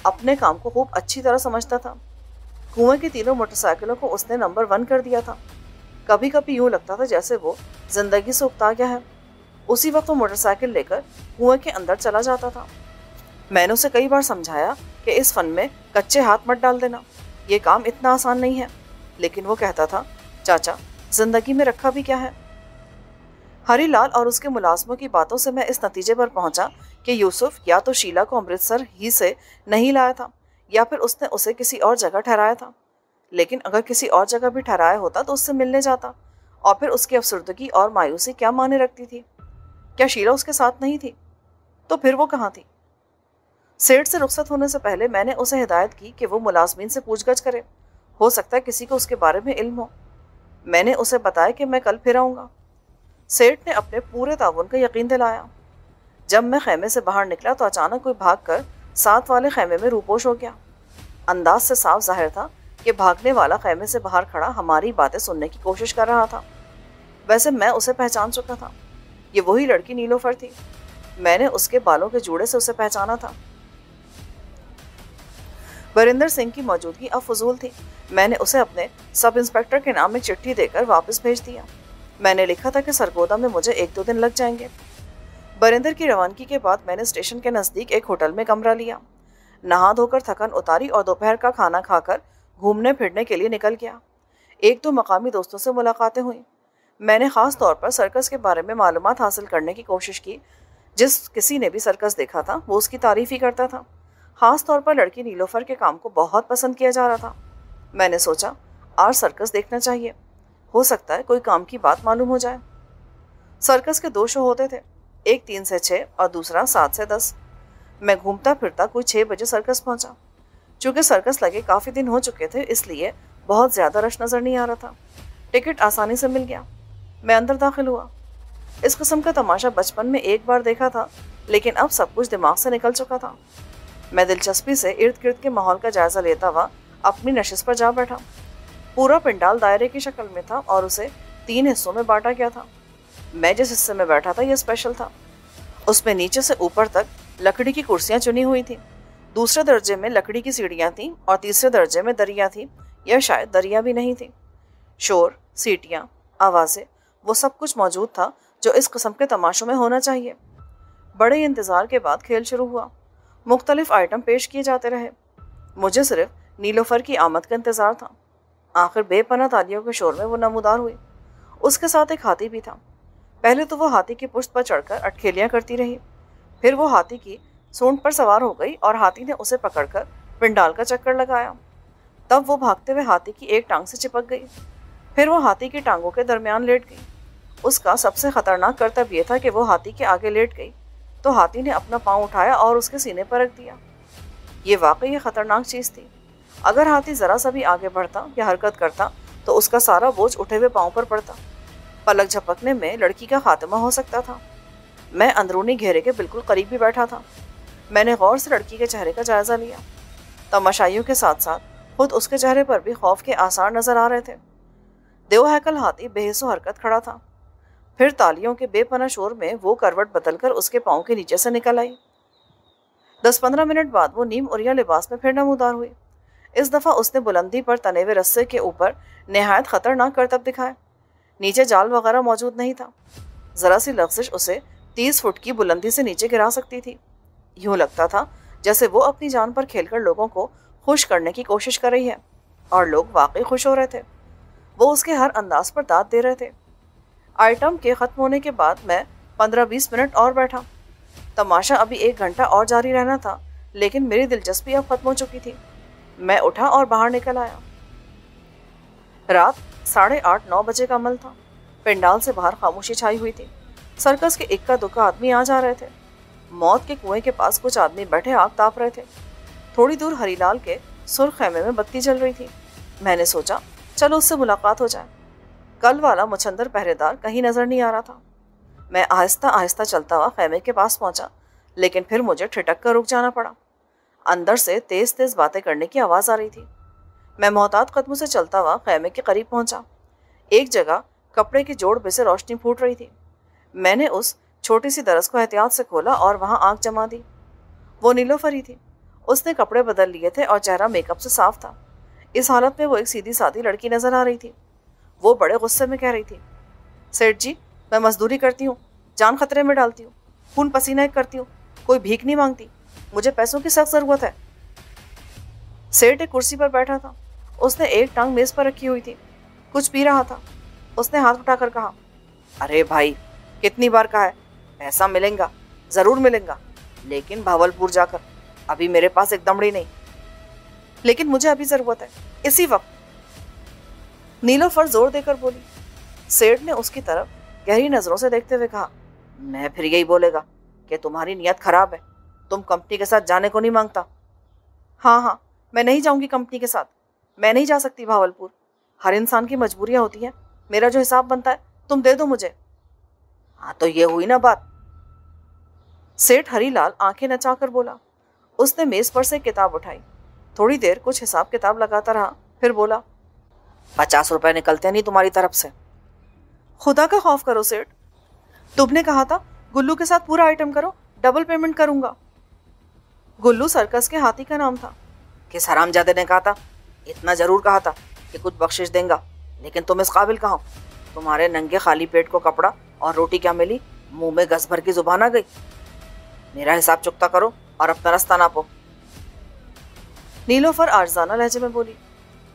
اپنے کام کو خوب اچھی طرح سمجھتا تھا۔ کنویں کی تینوں موٹر سائیکلوں کو اس نے نمبر 1 کر دیا تھا۔ کبھی کبھی یوں لگتا تھا جیسے وہ زندگی سے اکتا گیا ہے۔ اسی وقت وہ موٹر سائیکل لے کر کنویں کے اندر چلا جاتا تھا۔ میں نے اسے کئی بار سمجھایا کہ اس فن میں کچے ہاتھ مت ڈال دینا، یہ کام اتنا آسان نہیں ہے، لیکن وہ کہتا تھا، چاچا زندگی میں رکھا بھی کیا ہے۔ ہری لال اور اس کے ملازموں کی باتوں سے میں اس نتیجے پر پہنچا کہ یوسف یا تو شیلا کو امرتسر ہی سے نہیں لایا تھا یا پھر اس نے اسے کسی اور جگہ ٹھہرایا تھا۔ لیکن اگر کسی اور جگہ بھی ٹھہرایا ہوتا تو اس سے ملنے جاتا، اور پھر اس کی افسردگی اور مایوسی کیا معنی رکھتی تھی؟ کیا شیلا اس کے ساتھ نہیں تھی؟ تو پھر وہ کہاں تھی؟ سیٹ سے رخصت ہونے سے پہلے میں نے اسے ہدایت کی کہ وہ ملازمین سے پوچھ گچھ کرے، ہو سکتا ہے کسی کو اس کے بارے میں علم ہو۔ میں نے اسے بتایا کہ میں کل پھر آؤں گا۔ سیٹ نے اپنے پورے تعاون کا یقین دلایا۔ جب میں خیمے سے باہر نکلا تو اچانک کوئی بھاگ کر ساتھ والے خیمے میں روپوش ہو گیا۔ انداز سے صاف ظاہر تھا کہ بھاگنے والا خیمے سے باہر کھڑا ہماری باتیں سننے کی کوشش کر رہا تھا۔ ویسے میں اسے پہچان چکا تھا۔ یہ وہی لڑکی نیلوفر تھی۔ میں نے اس کے بالوں کے جوڑے سے اسے پہچانا تھا۔ وریندر سنگھ کی موجودگی اب فضول تھی۔ میں نے اسے اپنے سب انسپیکٹر کے نام ایک چٹھی دے کر واپس بھیج دیا۔ میں نے لکھا تھا کہ سرگودا میں مجھے 1-2 دن لگ جائیں گے۔ وریندر کی روانگی کے بعد میں نے اسٹیشن کے نزدیک ایک ہوٹل میں کمرہ لیا، نہا دھو کر تھکن اتاری اور دوپہر کا کھانا کھا کر گھومنے پھرنے کے لیے نکل گیا۔ 1-2 مقامی دوستوں سے ملاقاتیں ہوئیں۔ میں نے خاص طور پر سرکس کے بارے میں معلومات حاصل کرنے کی کوشش کی۔ جس کسی نے بھی سرکس دیکھا تھا وہ اس کی تعریف ہی کرتا تھا۔ خاص طور پر لڑکی نیلوفر کے کام کو بہت پسند کیا جا رہا تھا۔ میں نے سوچا آج سرکس دیکھنا چاہیے، ہو سکتا ہے کوئی کام کی بات معلوم ہو جائے۔ سرکس کے 2 شو ہوتے تھے، ایک 3 سے 6 اور دوسرا 7 سے 10۔ میں گھومتا پھرتا کوئی 6 بجے سرکس پہنچا۔ چونکہ سرکس لگے کافی دن ہو چکے تھے اس لیے بہت زیادہ رش نظر نہیں آ رہا تھا۔ ٹکٹ آسانی سے مل گیا۔ میں اندر داخل ہوا۔ اس قسم کا تماشا بچپن میں ایک بار دیکھا تھا، لیکن اب سب کچھ دماغ سے نکل چکا تھا۔ میں دلچسپی سے ارد گرد کے ماحول کا جائزہ لیتا ہوا اپنی نشست پر جا بیٹھا۔ پورا پنڈال دائرے کی شکل میں تھا اور اسے 3 حصوں میں بانٹا گیا تھا۔ میں جس حصے میں بیٹھا تھا یہ اسپیشل تھا۔ اس میں نیچے سے اوپر تک लकड़ी की कुर्सियां चुनी हुई थी। दूसरे दर्जे में लकड़ी की सीढ़ियां थीं और तीसरे दर्जे में दरिया थी, या शायद दरिया भी नहीं थी। शोर, सीटियां, आवाज़ें, वो सब कुछ मौजूद था जो इस किस्म के तमाशों में होना चाहिए। बड़े इंतज़ार के बाद खेल शुरू हुआ। मुख्तलिफ आइटम पेश किए जाते रहे। मुझे सिर्फ नीलोफर की आमद का इंतज़ार था। आखिर बेपनाह तालियों के शोर में वो नमूदार हुई। उसके साथ एक हाथी भी था। पहले तो वो हाथी की पुश्त पर चढ़कर अटखेलियाँ करती रही, फिर वो हाथी की सूंड पर सवार हो गई और हाथी ने उसे पकड़कर पिंडाल का चक्कर लगाया। तब वो भागते हुए हाथी की एक टांग से चिपक गई, फिर वो हाथी की टांगों के दरमियान लेट गई। उसका सबसे खतरनाक करतब यह था कि वो हाथी के आगे लेट गई तो हाथी ने अपना पाँव उठाया और उसके सीने पर रख दिया। ये वाकई खतरनाक चीज़ थी। अगर हाथी ज़रा सा भी आगे बढ़ता या हरकत करता तो उसका सारा बोझ उठे हुए पाँव पर पड़ता। पलक झपकने में लड़की का खात्मा हो सकता था। मैं अंदरूनी घेरे के बिल्कुल करीब भी बैठा था। मैंने गौर से लड़की के चेहरे का जायज़ा लिया। तमाशाइयों के साथ साथ खुद उसके चेहरे पर भी खौफ के आसार नजर आ रहे थे। देवहैकल हाथी बेहिस्सो हरकत खड़ा था। फिर तालियों के बेपनाह शोर में वो करवट बदलकर उसके पाँव के नीचे से निकल आई। 10-15 मिनट बाद वो नीम उरिया लिबास में फिर नमूदार हुई। इस दफ़ा उसने बुलंदी पर तने हुए रस्से के ऊपर नहायत खतरनाक करतब दिखाए। नीचे जाल वगैरह मौजूद नहीं था। ज़रा सी लफ्ज़िश उसे 30 फुट की बुलंदी से नीचे गिरा सकती थी। यूँ लगता था जैसे वो अपनी जान पर खेलकर लोगों को खुश करने की कोशिश कर रही है, और लोग वाकई खुश हो रहे थे। वो उसके हर अंदाज पर दाद दे रहे थे। आइटम के ख़त्म होने के बाद मैं 15-20 मिनट और बैठा। तमाशा अभी 1 घंटा और जारी रहना था, लेकिन मेरी दिलचस्पी अब ख़त्म हो चुकी थी। मैं उठा और बाहर निकल आया। रात 8:30-9 बजे का अमल था। पंडाल से बाहर खामोशी छाई हुई थी। सर्कस के इक्का दुक्का आदमी आ जा रहे थे। मौत के कुएं के पास कुछ आदमी बैठे आग ताप रहे थे। थोड़ी दूर हरीलाल के सुर्ख खैमे में बत्ती जल रही थी। मैंने सोचा चलो उससे मुलाकात हो जाए। कल वाला मुछंदर पहरेदार कहीं नजर नहीं आ रहा था। मैं आहिस्ता आहिस्ता चलता हुआ खैमे के पास पहुंचा, लेकिन फिर मुझे ठिठक कर रुक जाना पड़ा। अंदर से तेज तेज बातें करने की आवाज़ आ रही थी। मैं मोहतात कदमों से चलता हुआ खैमे के करीब पहुंचा। एक जगह कपड़े की जोड़ से रोशनी फूट रही थी। मैंने उस छोटी सी दरस को एहतियात से खोला और वहां आग जमा दी। वो नीलोफर ही थी। उसने कपड़े बदल लिए थे और चेहरा मेकअप से साफ था। इस हालत में वो एक सीधी सादी लड़की नजर आ रही थी। वो बड़े गुस्से में कह रही थी, सेठ जी, मैं मजदूरी करती हूँ, जान खतरे में डालती हूँ, खून पसीना करती हूँ, कोई भीख नहीं मांगती, मुझे पैसों की सख्त ज़रूरत है। सेठ एक कुर्सी पर बैठा था। उसने एक टांग मेज पर रखी हुई थी, कुछ पी रहा था। उसने हाथ उठाकर कहा, अरे भाई, कितनी बार कहा है, पैसा मिलेगा, ज़रूर मिलेगा, लेकिन भावलपुर जाकर। अभी मेरे पास एक दमड़ी नहीं, लेकिन मुझे अभी ज़रूरत है, इसी वक्त। नीलोफर जोर देकर बोली। सेठ ने उसकी तरफ गहरी नज़रों से देखते हुए कहा, मैं फिर यही बोलेगा कि तुम्हारी नीयत खराब है, तुम कंपनी के साथ जाने को नहीं मांगता। हाँ हाँ, मैं नहीं जाऊंगी कंपनी के साथ। मैं नहीं जा सकती भावलपुर। हर इंसान की मजबूरियां होती हैं। मेरा जो हिसाब बनता है तुम दे दो मुझे। हाँ तो ये हुई ना बात। सेठ हरीलाल आंखें नचाकर बोला। उसने मेज पर से किताब उठाई, थोड़ी देर कुछ हिसाब किताब लगाता रहा, फिर बोला, 50 रुपए निकलते नहीं तुम्हारी तरफ से। खुदा का खौफ करो सेठ, तुमने कहा था गुल्लू के साथ पूरा आइटम करो, डबल पेमेंट करूंगा। गुल्लू सर्कस के हाथी का नाम था। किस हरामजादे ने कहा था? इतना जरूर कहा था कि कुछ बख्शिश देगा, लेकिन तुम इस काबिल कहाँ हो? तुम्हारे नंगे खाली पेट को कपड़ा और रोटी क्या मिली, मुंह में गस भर की जुबान आ गई। मेरा हिसाब चुकता करो और अपना रास्ता नापो। नीलोफर आर्जाना लहजे में बोली,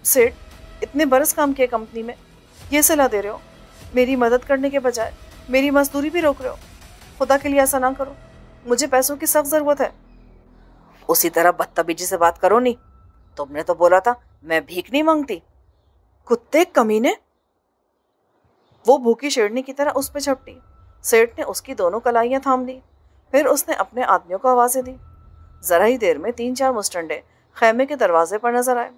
सेठ, इतने बरस काम किए कंपनी में, ये सलाह दे रहे हो? मेरी मदद करने के बजाय मेरी मजदूरी भी रोक रहे हो। खुदा के लिए ऐसा ना करो, मुझे पैसों की सख्त जरूरत है। उसी तरह बदतमीजी से बात करो नहीं, तुमने तो बोला था मैं भीख नहीं मांगती। कुत्ते कमीने। वो भूखी शेरनी की तरह उस पर झपटी। सेठ ने उसकी दोनों कलाइयां थाम ली। फिर उसने अपने आदमियों को आवाजें दी। जरा ही देर में 3-4 मुस्टंडे खैमे के दरवाजे पर नजर आए।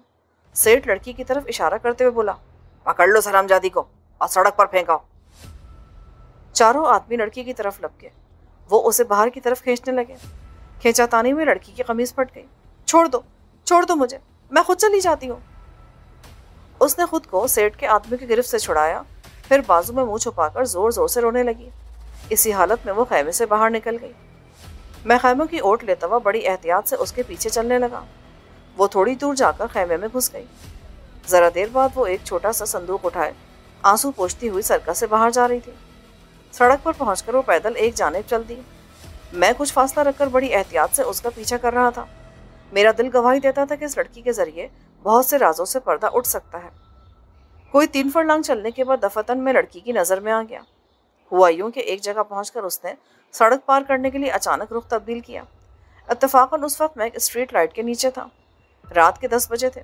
सेठ लड़की की तरफ इशारा करते हुए बोला, पकड़ लो हरामजादी को और सड़क पर फेंकाओ। चारों आदमी लड़की की तरफ लपके। वो उसे बाहर की तरफ खींचने लगे। खींचातानी में लड़की की कमीज फट गई। छोड़ दो मुझे, मैं खुद चली जाती हूँ। उसने खुद को सेठ के आदमी की गिरफ्त से छुड़ाया, फिर बाजू में मुंह छुपाकर जोर जोर से रोने लगी। इसी हालत में वो खैमे से बाहर निकल गई। मैं खैमों की ओट लेता हुआ बड़ी एहतियात से उसके पीछे चलने लगा। वो थोड़ी दूर जाकर खैमे में घुस गई। जरा देर बाद वो एक छोटा सा संदूक उठाए आंसू पोंछती हुई सर्कस से बाहर जा रही थी। सड़क पर पहुंचकर वो पैदल एक जानिब चल दी। मैं कुछ फासला रखकर बड़ी एहतियात से उसका पीछा कर रहा था। मेरा दिल गवाही देता था कि इस लड़की के जरिए बहुत से राजों से पर्दा उठ सकता है। कोई 3 फरलांग चलने के बाद दफतन में लड़की की नजर में आ गया। हुआ यूं कि एक जगह पहुंचकर उसने सड़क पार करने के लिए अचानक रुख तब्दील किया। इत्तेफाकन उस वक्त मैं एक स्ट्रीट लाइट के नीचे था। रात के 10 बजे थे।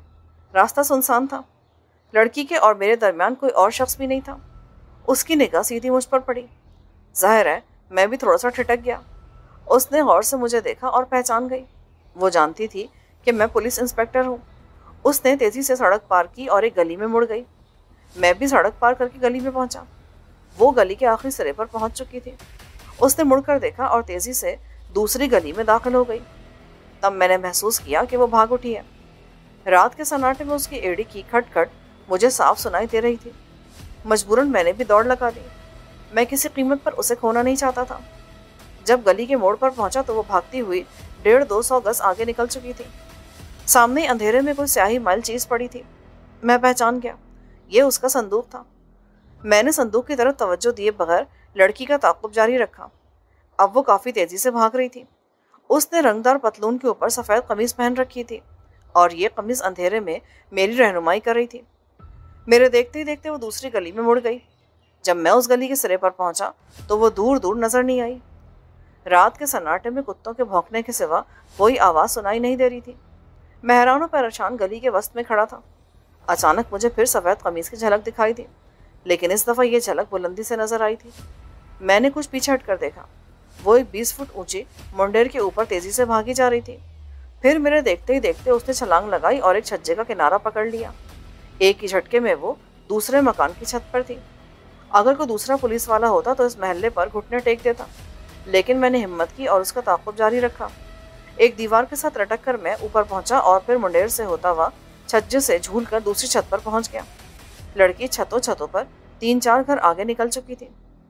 रास्ता सुनसान था। लड़की के और मेरे दरमियान कोई और शख्स भी नहीं था। उसकी निगाह सीधी मुझ पर पड़ी। जाहिर है मैं भी थोड़ा सा ठिठक गया। उसने गौर से मुझे देखा और पहचान गई। वो जानती थी कि मैं पुलिस इंस्पेक्टर हूँ। उसने तेजी से सड़क पार की और एक गली में मुड़ गई। मैं भी सड़क पार करके गली में पहुंचा। वो गली के आखिरी सिरे पर पहुंच चुकी थी। उसने मुड़कर देखा और तेजी से दूसरी गली में दाखिल हो गई। तब मैंने महसूस किया कि वो भाग उठी है। रात के सन्नाटे में उसकी एड़ी की खटखट मुझे साफ सुनाई दे रही थी। मजबूरन मैंने भी दौड़ लगा दी। मैं किसी कीमत पर उसे खोना नहीं चाहता था। जब गली के मोड़ पर पहुंचा तो वो भागती हुई 150-200 गज आगे निकल चुकी थी। सामने अंधेरे में कोई स्याही माइल चीज पड़ी थी। मैं पहचान गया, ये उसका संदूक था। मैंने संदूक की तरफ तवज्जो दिए बगैर लड़की का ताक़ुब जारी रखा। अब वो काफी तेजी से भाग रही थी। उसने रंगदार पतलून के ऊपर सफेद कमीज पहन रखी थी और ये कमीज अंधेरे में मेरी रहनुमाई कर रही थी। मेरे देखते ही देखते वो दूसरी गली में मुड़ गई। जब मैं उस गली के सिरे पर पहुंचा तो वो दूर दूर नजर नहीं आई। रात के सन्नाटे में कुत्तों के भौंकने के सिवा कोई आवाज सुनाई नहीं दे रही थी। मैं हैरान और परेशान गली के वस्त में खड़ा था। अचानक मुझे फिर सफेद कमीज की झलक दिखाई दी, लेकिन इस दफा ये झलक बुलंदी से नजर आई थी। मैंने कुछ पीछे हटकर देखा। वो एक 20 फुट ऊंची मुंडेर के ऊपर तेजी से भागी जा रही थी। फिर मेरे देखते ही देखते उसने छलांग लगाई और एक छज्जे का किनारा पकड़ लिया। एक ही झटके में वो दूसरे मकान की छत पर थी। अगर कोई दूसरा पुलिस वाला होता तो इस महल्ले पर घुटने टेक देता, लेकिन मैंने हिम्मत की और उसका ताक़ुब जारी रखा। एक दीवार के साथ लटक कर मैं ऊपर पहुंचा और फिर मुंडेर से होता हुआ छज्जे से झूल कर दूसरी छत पर पहुंच गया। लड़की छतों छतों पर 3-4 घर आगे निकल चुकी थी।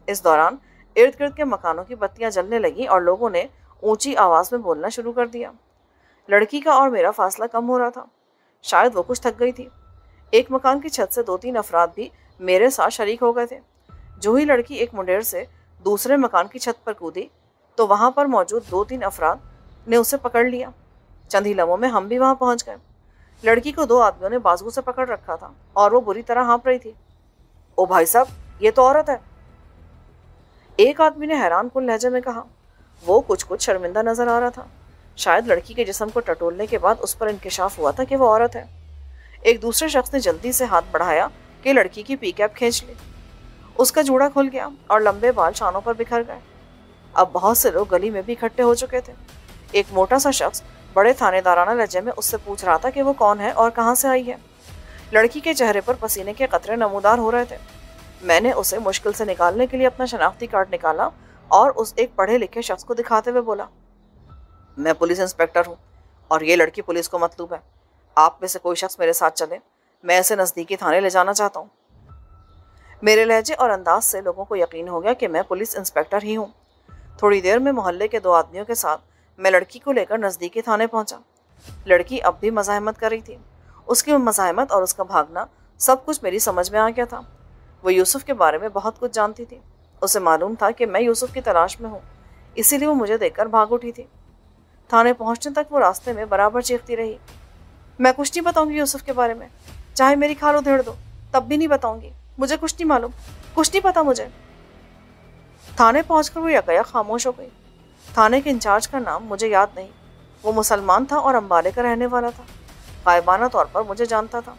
इस दौरान इर्द गिर्द के मकानों की बत्तियां जलने लगी और लोगों ने ऊंची आवाज में बोलना शुरू कर दिया। लड़की का और मेरा फासला कम हो रहा था। शायद वो कुछ थक गई थी। एक मकान की छत से 2-3 अफराद भी मेरे साथ शरीक हो गए थे। जो ही लड़की एक मुंडेर से दूसरे मकान की छत पर कूदी तो वहां पर मौजूद 2-3 अफराद ने उसे पकड़ लिया। चंद ही लम्हों में हम भी वहां पहुंच गए। लड़की को 2 आदमियों ने बाजू से पकड़ रखा था और वो बुरी तरह हाँप रही थी। ओ भाई साहब, ये तो औरत है, एक आदमी ने हैरान कुन लहजे में कहा। वो कुछ शर्मिंदा नजर आ रहा था। शायद लड़की के जिस्म को टटोलने के बाद उस पर इंकशाफ हुआ था कि वो औरत है। एक दूसरे शख्स ने जल्दी से हाथ बढ़ाया कि लड़की की पीकैप खींच ली। उसका जूड़ा खुल गया और लंबे बाल शानों पर बिखर गए। अब बहुत से लोग गली में भी इकट्ठे हो चुके थे। एक मोटा सा शख्स बड़े थानेदाराना लहजे में उससे पूछ रहा था कि वो कौन है और कहाँ से आई है। लड़की के चेहरे पर पसीने के कतरे नमूदार हो रहे थे। मैंने उसे मुश्किल से निकालने के लिए अपना शनाख्ती कार्ड निकाला और उस एक पढ़े लिखे शख्स को दिखाते हुए बोला, मैं पुलिस इंस्पेक्टर हूँ और ये लड़की पुलिस को मतलूब है। आप में से कोई शख्स मेरे साथ चले, मैं इसे नज़दीकी थाने ले जाना चाहता हूँ। मेरे लहजे और अंदाज से लोगों को यकीन हो गया कि मैं पुलिस इंस्पेक्टर ही हूँ। थोड़ी देर में मोहल्ले के 2 आदमियों के साथ मैं लड़की को लेकर नज़दीकी थाने पहुंचा। लड़की अब भी मज़ाहमत कर रही थी। उसकी मज़ाहमत और उसका भागना सब कुछ मेरी समझ में आ गया था। वो यूसुफ के बारे में बहुत कुछ जानती थी। उसे मालूम था कि मैं यूसुफ की तलाश में हूँ, इसीलिए वो मुझे देखकर भाग उठी थी। थाने पहुंचने तक वो रास्ते में बराबर चीखती रही, मैं कुछ नहीं बताऊंगी यूसुफ के बारे में, चाहे मेरी खाल उधेड़ दो तब भी नहीं बताऊंगी। मुझे कुछ नहीं मालूम, कुछ नहीं पता मुझे। थाने पहुंचकर वो यकयक खामोश हो गई। थाने के इंचार्ज का नाम मुझे याद नहीं। वो मुसलमान था और अम्बाले का रहने वाला था। गायबाना तौर पर मुझे जानता था।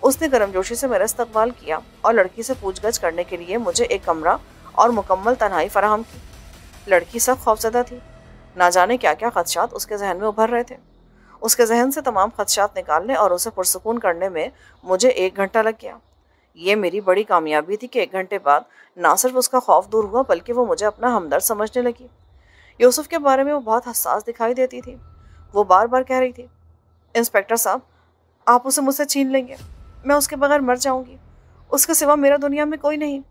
उसने गर्मजोशी से मेरा इस्तकबाल किया और लड़की से पूछगछ करने के लिए मुझे एक कमरा और मुकम्मल तन्हाई फराहम की। लड़की सब खौफजदा थी। ना जाने क्या क्या खदशात उसके जहन में उभर रहे थे। उसके जहन से तमाम खदशात निकालने और उसे पुरसुकून करने में मुझे 1 घंटा लग गया। ये मेरी बड़ी कामयाबी थी कि 1 घंटे बाद ना सिर्फ उसका खौफ दूर हुआ बल्कि वो मुझे अपना हमदर्द समझने लगी। यूसुफ के बारे में वो बहुत हसास दिखाई देती थी। वो बार बार कह रही थी, इंस्पेक्टर साहब, आप उसे मुझसे छीन लेंगे, मैं उसके बगैर मर जाऊंगी, उसके सिवा मेरा दुनिया में कोई नहीं।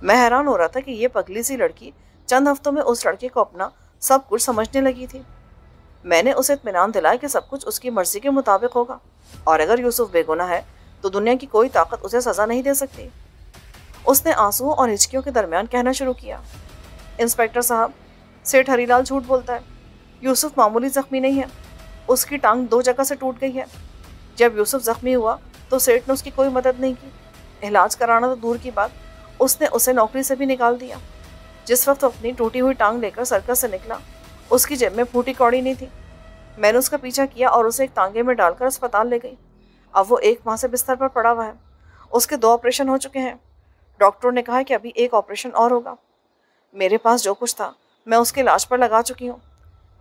मैं हैरान हो रहा था कि ये पगली सी लड़की चंद हफ्तों में उस लड़के को अपना سب کچھ سمجھنے لگی تھی۔ میں نے اسے اطمینان دلایا کہ سب کچھ اس کی مرضی کے مطابق ہوگا، اور اگر یوسف بے گناہ ہے تو دنیا کی کوئی طاقت اسے سزا نہیں دے سکتی۔ اس نے آنسوؤں اور ہچکیوں کے درمیان کہنا شروع کیا، انسپیکٹر صاحب، سیٹھ ہری لال جھوٹ بولتا ہے۔ یوسف معمولی زخمی نہیں ہے، اس کی ٹانگ 2 جگہ سے ٹوٹ گئی ہے۔ جب یوسف زخمی ہوا تو سیٹھ نے اس کی کوئی مدد نہیں کی، علاج کرانا تو دور کی بات، اس نے اسے نوکری سے بھی نکال دیا۔ جس وقت وہ اپنی ٹوٹی ہوئی ٹانگ لے کر سرکس سے نکلا، اس کی جیب میں پھوٹی کوڑی نہیں تھی۔ میں نے اس کا پیچھا کیا اور اسے ایک تانگے میں ڈال کر اسپتال لے گئی۔ اب وہ 1 ماہ سے بستر پر پڑا ہوا ہے۔ اس کے 2 آپریشن ہو چکے ہیں۔ ڈاکٹروں نے کہا کہ ابھی 1 آپریشن اور ہوگا۔ میرے پاس جو کچھ تھا میں اس کے علاج پر لگا چکی ہوں۔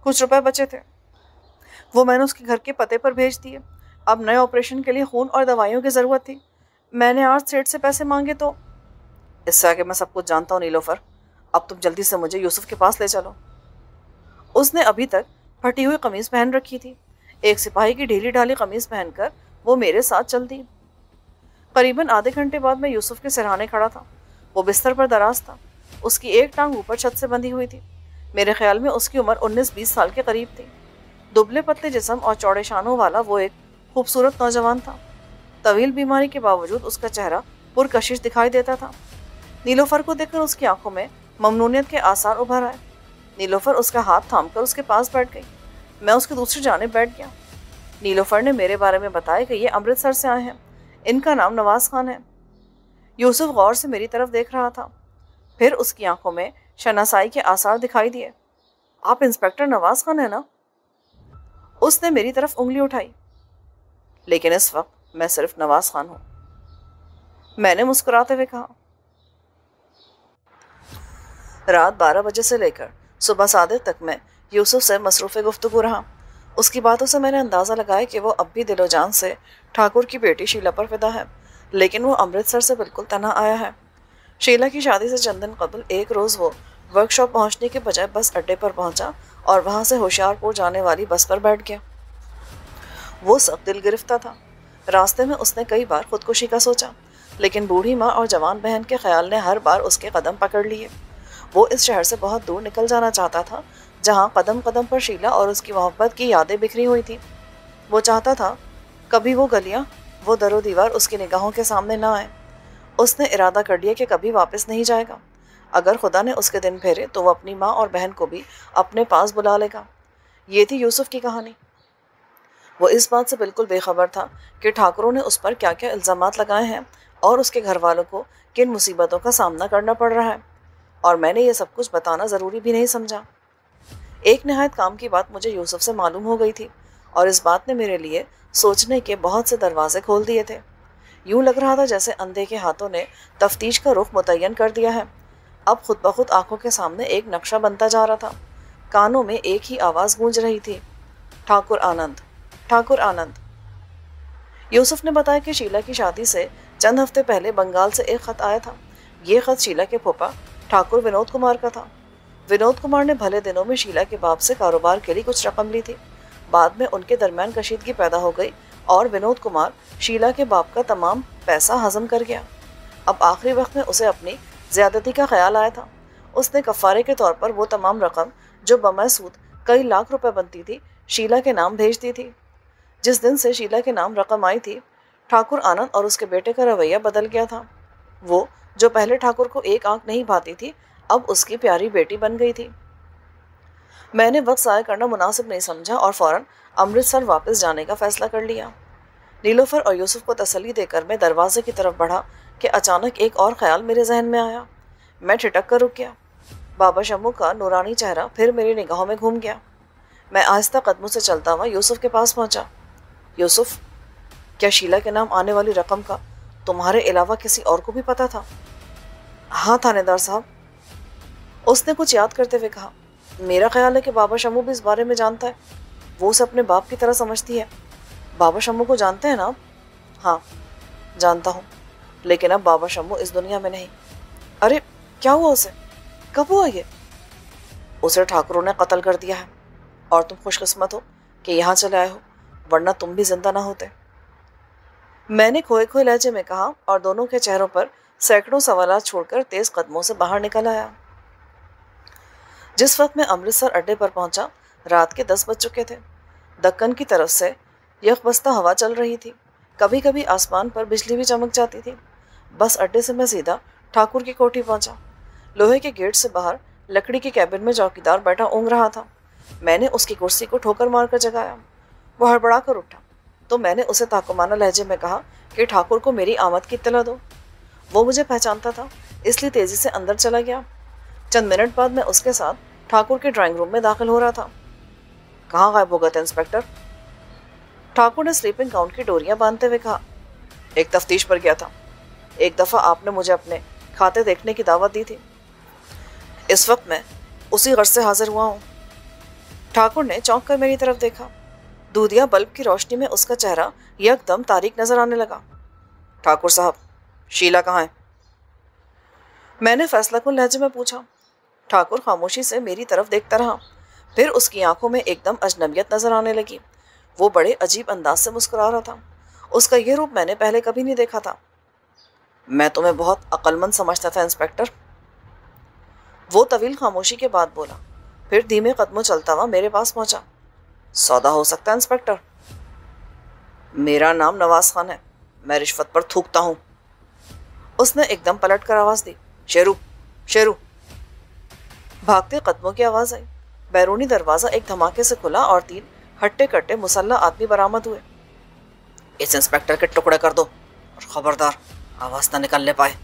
کچھ روپے بچے تھے، وہ میں نے اس کے گھر کے پتے پر بھیج دیے۔ اب نئے آپریشن کے لیے خون اور دوائیوں کی ضرورت تھی۔ میں نے آج سیٹ سے پیسے مانگے تو اس سے آگے میں سب کچھ جانتا ہوں نیلوفر، اب تم جلدی سے مجھے یوسف کے پاس لے چلو۔ اس نے ابھی تک پھٹی ہوئی قمیض پہن رکھی تھی۔ ایک سپاہی کی ڈھیلی ڈھالی قمیض پہن کر وہ میرے ساتھ چل دی۔ قریباً آدھے گھنٹے بعد میں یوسف کے سرہانے کھڑا تھا۔ وہ بستر پر دراز تھا، اس کی ایک ٹانگ اوپر چھت سے بندھی ہوئی تھی۔ میرے خیال میں اس کی عمر 19-20 سال کے قریب تھی۔ دبلے پتلے جسم اور چوڑے شانوں والا وہ ایک خوبصورت نوجوان تھا۔ طویل بیماری کے باوجود اس کا چہرہ پرکشش دکھائی دیتا تھا۔ نیلوفر کو دیکھ کر اس کی آنکھوں میں ممنونیت کے آثار ابھر آئے۔ نیلوفر اس کا ہاتھ تھام کر اس کے پاس بیٹھ گئی۔ میں اس کی دوسری جانب بیٹھ گیا۔ نیلوفر نے میرے بارے میں بتایا کہ یہ امرتسر سے آئے ہیں، ان کا نام نواز خان ہے۔ یوسف غور سے میری طرف دیکھ رہا تھا، پھر اس کی آنکھوں میں شناسائی کے آثار دکھائی دیے۔ آپ انسپیکٹر نواز خان ہیں نا؟ اس نے میری طرف انگلی اٹھائی۔ لیکن اس وقت میں صرف نواز خان ہوں، میں نے مسکراتے ہوئے کہا۔ رات 12 بجے سے لے کر صبح صادق تک میں یوسف سے مصروف گفتگو رہا۔ اس کی باتوں سے میں نے اندازہ لگایا کہ وہ اب بھی دل و جان سے ٹھاکر کی بیٹی شیلا پر فدا ہے، لیکن وہ امرتسر سے بالکل تنہا آیا ہے۔ شیلا کی شادی سے چند دن قبل ایک روز وہ ورک شاپ پہنچنے کے بجائے بس اڈے پر پہنچا اور وہاں سے ہوشیار پور جانے والی بس پر بیٹھ گیا۔ وہ سخت دل گرفتہ تھا۔ راستے میں اس نے کئی بار خودکشی کا سوچا، لیکن بوڑھی ماں اور جوان بہن کے خیال نے ہر بار اس کے قدم پکڑ لیے۔ وہ اس شہر سے بہت دور نکل جانا چاہتا تھا، جہاں قدم قدم پر شیلا اور اس کی محبت کی یادیں بکھری ہوئی تھی۔ وہ چاہتا تھا کبھی وہ گلیاں، وہ در و دیوار اس کی نگاہوں کے سامنے نہ آئے۔ اس نے ارادہ کر لیا کہ کبھی واپس نہیں جائے گا۔ اگر خدا نے اس کے دن پھیرے تو وہ اپنی ماں اور بہن کو بھی اپنے پاس بلا لے گا۔ یہ تھی یوسف کی کہانی۔ وہ اس بات سے بالکل بے خبر تھا کہ ٹھاکروں نے اس پر کیا کیا الزامات لگائے ہیں اور اس کے گھر والوں کو کن مصیبتوں کا سامنا کرنا پڑ رہا ہے، اور میں نے یہ سب کچھ بتانا ضروری بھی نہیں سمجھا۔ ایک نہایت کام کی بات مجھے یوسف سے معلوم ہو گئی تھی، اور اس بات نے میرے لیے سوچنے کے بہت سے دروازے کھول دیے تھے۔ یوں لگ رہا تھا جیسے اندھے کے ہاتھوں نے تفتیش کا رخ متعین کر دیا ہے۔ اب خود بخود آنکھوں کے سامنے ایک نقشہ بنتا جا رہا تھا۔ کانوں میں ایک ہی آواز گونج رہی تھی، ٹھاکر آنند، ٹھاکر آنند۔ یوسف نے بتایا کہ شیلا کی شادی سے چند ہفتے پہلے بنگال سے ایک خط آیا تھا۔ یہ خط شیلا کے پھوپھا ٹھاکر ونود کمار کا تھا۔ ونود کمار نے بھلے دنوں میں شیلا کے باپ سے کاروبار کے لیے کچھ رقم لی تھی۔ بعد میں ان کے درمیان کشیدگی پیدا ہو گئی اور ونود کمار شیلا کے باپ کا تمام پیسہ ہضم کر گیا۔ اب آخری وقت میں اسے اپنی زیادتی کا خیال آیا تھا۔ اس نے کفارے کے طور پر وہ تمام رقم جو بمع سود کئی لاکھ روپے بنتی تھی شیلا کے نام بھیج دی تھی۔ جس دن سے شیلا کے نام رقم آئی تھی، ٹھاکر آنند اور اس کے بیٹے کا رویہ بدل گیا تھا۔ وہ جو پہلے ٹھاکر کو ایک آنکھ نہیں بھاتی تھی، اب اس کی پیاری بیٹی بن گئی تھی۔ میں نے وقت ضائع کرنا مناسب نہیں سمجھا اور فوراً امرتسر واپس جانے کا فیصلہ کر لیا۔ نیلوفر اور یوسف کو تسلی دے کر میں دروازے کی طرف بڑھا کہ اچانک ایک اور خیال میرے ذہن میں آیا۔ میں ٹھٹک کر رک گیا۔ بابا شمو کا نورانی چہرہ پھر میری نگاہوں میں گھوم گیا۔ میں آہستہ قدموں سے چلتا ہوا یوسف کے پاس پہنچا۔ یوسف، کیا شیلا کے نام آنے والی رقم کا تمہارے علاوہ کسی اور کو بھی پتا تھا؟ ہاں تھانے دار صاحب، اس نے کچھ یاد کرتے ہوئے کہا۔ میرا خیال ہے کہ بابا شمو بھی اس بارے میں جانتا ہے۔ وہ اسے اپنے باپ کی طرح سمجھتی ہے۔ بابا شمو کو جانتے ہیں نا آپ؟ ہاں جانتا ہوں، لیکن اب بابا شمو اس دنیا میں نہیں۔ ارے کیا ہوا اسے؟ کب ہوا یہ؟ اسے ٹھاکروں نے قتل کر دیا ہے، اور تم خوش قسمت ہو کہ یہاں چلے آئے ہو، ورنہ تم بھی زندہ نہ ہوتے۔ میں نے کھوئے کھوئے لہجے میں کہا اور دونوں کے چہروں پر سینکڑوں سوالات چھوڑ کر تیز قدموں سے باہر نکل آیا۔ जिस वक्त मैं अमृतसर अड्डे पर पहुंचा, रात के 10 बज चुके थे। दक्कन की तरफ से यकबस्ता हवा चल रही थी। कभी कभी आसमान पर बिजली भी चमक जाती थी। बस अड्डे से मैं सीधा ठाकुर की कोठी पहुंचा। लोहे के गेट से बाहर लकड़ी के कैबिन में चौकीदार बैठा ऊँघ रहा था। मैंने उसकी कुर्सी को ठोकर मारकर जगाया। वो हड़बड़ा कर उठा तो मैंने उसे ताकुमाना लहजे में कहा कि ठाकुर को मेरी आमद की इत्तला दो। वो मुझे पहचानता था, इसलिए तेजी से अंदर चला गया। चंद मिनट बाद मैं उसके साथ ठाकुर के ड्राइंग रूम में दाखिल हो रहा था। कहाँ गायब हो गए थे इंस्पेक्टर? ठाकुर ने स्लीपिंग काउंट की डोरियां बांधते हुए कहा। एक तफ्तीश पर गया था। एक दफ़ा आपने मुझे अपने खाते देखने की दावत दी थी। इस वक्त मैं उसी गर्ज से हाजिर हुआ हूँ। ठाकुर ने चौंक कर मेरी तरफ देखा। दूधिया बल्ब की रोशनी में उसका चेहरा यकदम तारीक नजर आने लगा। ठाकुर साहब, शीला कहाँ है? मैंने फैसलाकुन लहजे में पूछा। ठाकुर खामोशी से मेरी तरफ देखता रहा। फिर उसकी आंखों में एकदम अजनबियत नजर आने लगी। वो बड़े अजीब अंदाज से मुस्कुरा रहा था। उसका यह रूप मैंने पहले कभी नहीं देखा था। मैं तुम्हें बहुत अक्लमंद समझता था इंस्पेक्टर। वो तवील खामोशी के बाद बोला, फिर धीमे कदमों चलता हुआ मेरे पास पहुंचा। सौदा हो सकता है इंस्पेक्टर? मेरा नाम नवाज खान है, मैं रिश्वत पर थूकता हूँ। उसने एकदम पलट कर आवाज दी, शेरू शेरू। भागते कदमों की आवाज आई। बैरूनी दरवाजा एक धमाके से खुला और 3 हट्टे कट्टे मुसल्ला आदमी बरामद हुए। इस इंस्पेक्टर के टुकड़े कर दो और खबरदार आवाज ना निकलने पाए।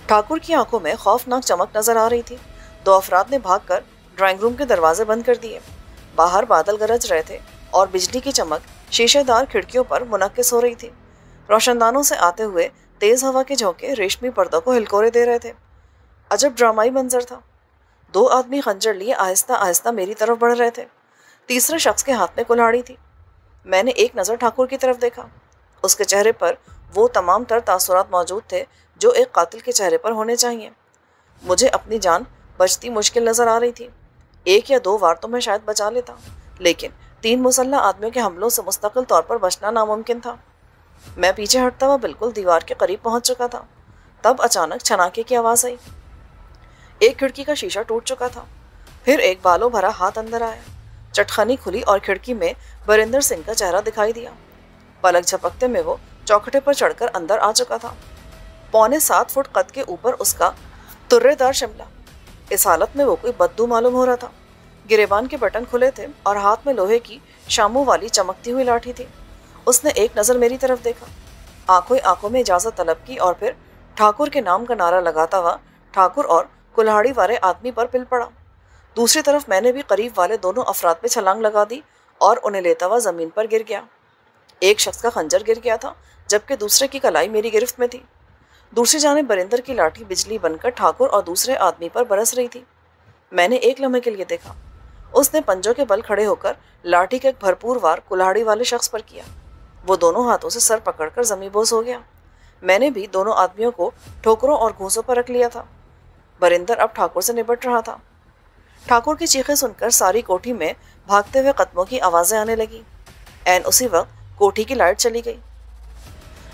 ठाकुर की आंखों में खौफनाक चमक नजर आ रही थी। 2 अफराद ने भागकर ड्राइंग रूम के दरवाजे बंद कर दिए। बाहर बादल गरज रहे थे और बिजली की चमक शीशेदार खिड़कियों पर मुनक्किस हो रही थी। रोशनदानों से आते हुए तेज हवा के झोंके रेशमी पर्दों को हिलकोरे दे रहे थे। अजब ड्रामाई मंजर था। 2 आदमी खंजर लिए आहिस्ता आहिस्ता मेरी तरफ बढ़ रहे थे। तीसरे शख्स के हाथ में कुल्हाड़ी थी। मैंने एक नज़र ठाकुर की तरफ देखा। उसके चेहरे पर वो तमाम तर तासुरात मौजूद थे जो एक कातिल के चेहरे पर होने चाहिए। मुझे अपनी जान बचती मुश्किल नज़र आ रही थी। 1 या 2 बार तो मैं शायद बचा लेता, लेकिन 3 मुसल्ला आदमियों के हमलों से मुस्तकिल तौर पर बचना नामुमकिन था। मैं पीछे हटता हुआ बिल्कुल दीवार के करीब पहुंच चुका था। तब अचानक छनाके की आवाज़ आई। एक खिड़की का शीशा टूट चुका था। फिर एक बालों भरा हाथ अंदर आया। चटखनी खुली और खिड़की में बरिंदर सिंह का चेहरा दिखाई दिया। पलक झपकते में वो चौखटे पर चढ़कर अंदर आ चुका था। पौने 7 फुट कद के ऊपर उसका तुर्रेदार शिमला। इस हालत में वो कोई बद्दू मालूम हो रहा था। गिरेबान के बटन खुले थे और हाथ में लोहे की शामू वाली चमकती हुई लाठी थी। उसने एक नज़र मेरी तरफ देखा, आंखों आंखों में इजाज़त तलब की और फिर ठाकुर के नाम का नारा लगाता हुआ ठाकुर और कुल्हाड़ी वाले आदमी पर पिल पड़ा। दूसरी तरफ मैंने भी करीब वाले दोनों अफराद पे छलांग लगा दी और उन्हें लेता हुआ ज़मीन पर गिर गया। एक शख्स का खंजर गिर गया था जबकि दूसरे की कलाई मेरी गिरफ्त में थी। दूसरी जानिब बरिंदर की लाठी बिजली बनकर ठाकुर और दूसरे आदमी पर बरस रही थी। मैंने एक लम्हे के लिए देखा। उसने पंजों के बल खड़े होकर लाठी का एक भरपूर वार कुल्हाड़ी वाले शख्स पर किया। वो दोनों हाथों से सर पकड़कर ज़मींबोस हो गया। मैंने भी दोनों आदमियों को ठोकरों और घूंसों पर रख लिया था। बरिंदर अब ठाकुर से निपट रहा था। ठाकुर की चीखें सुनकर सारी कोठी में भागते हुए कदमों की आवाज़ें आने लगी। ऐन उसी वक्त कोठी की लाइट चली गई।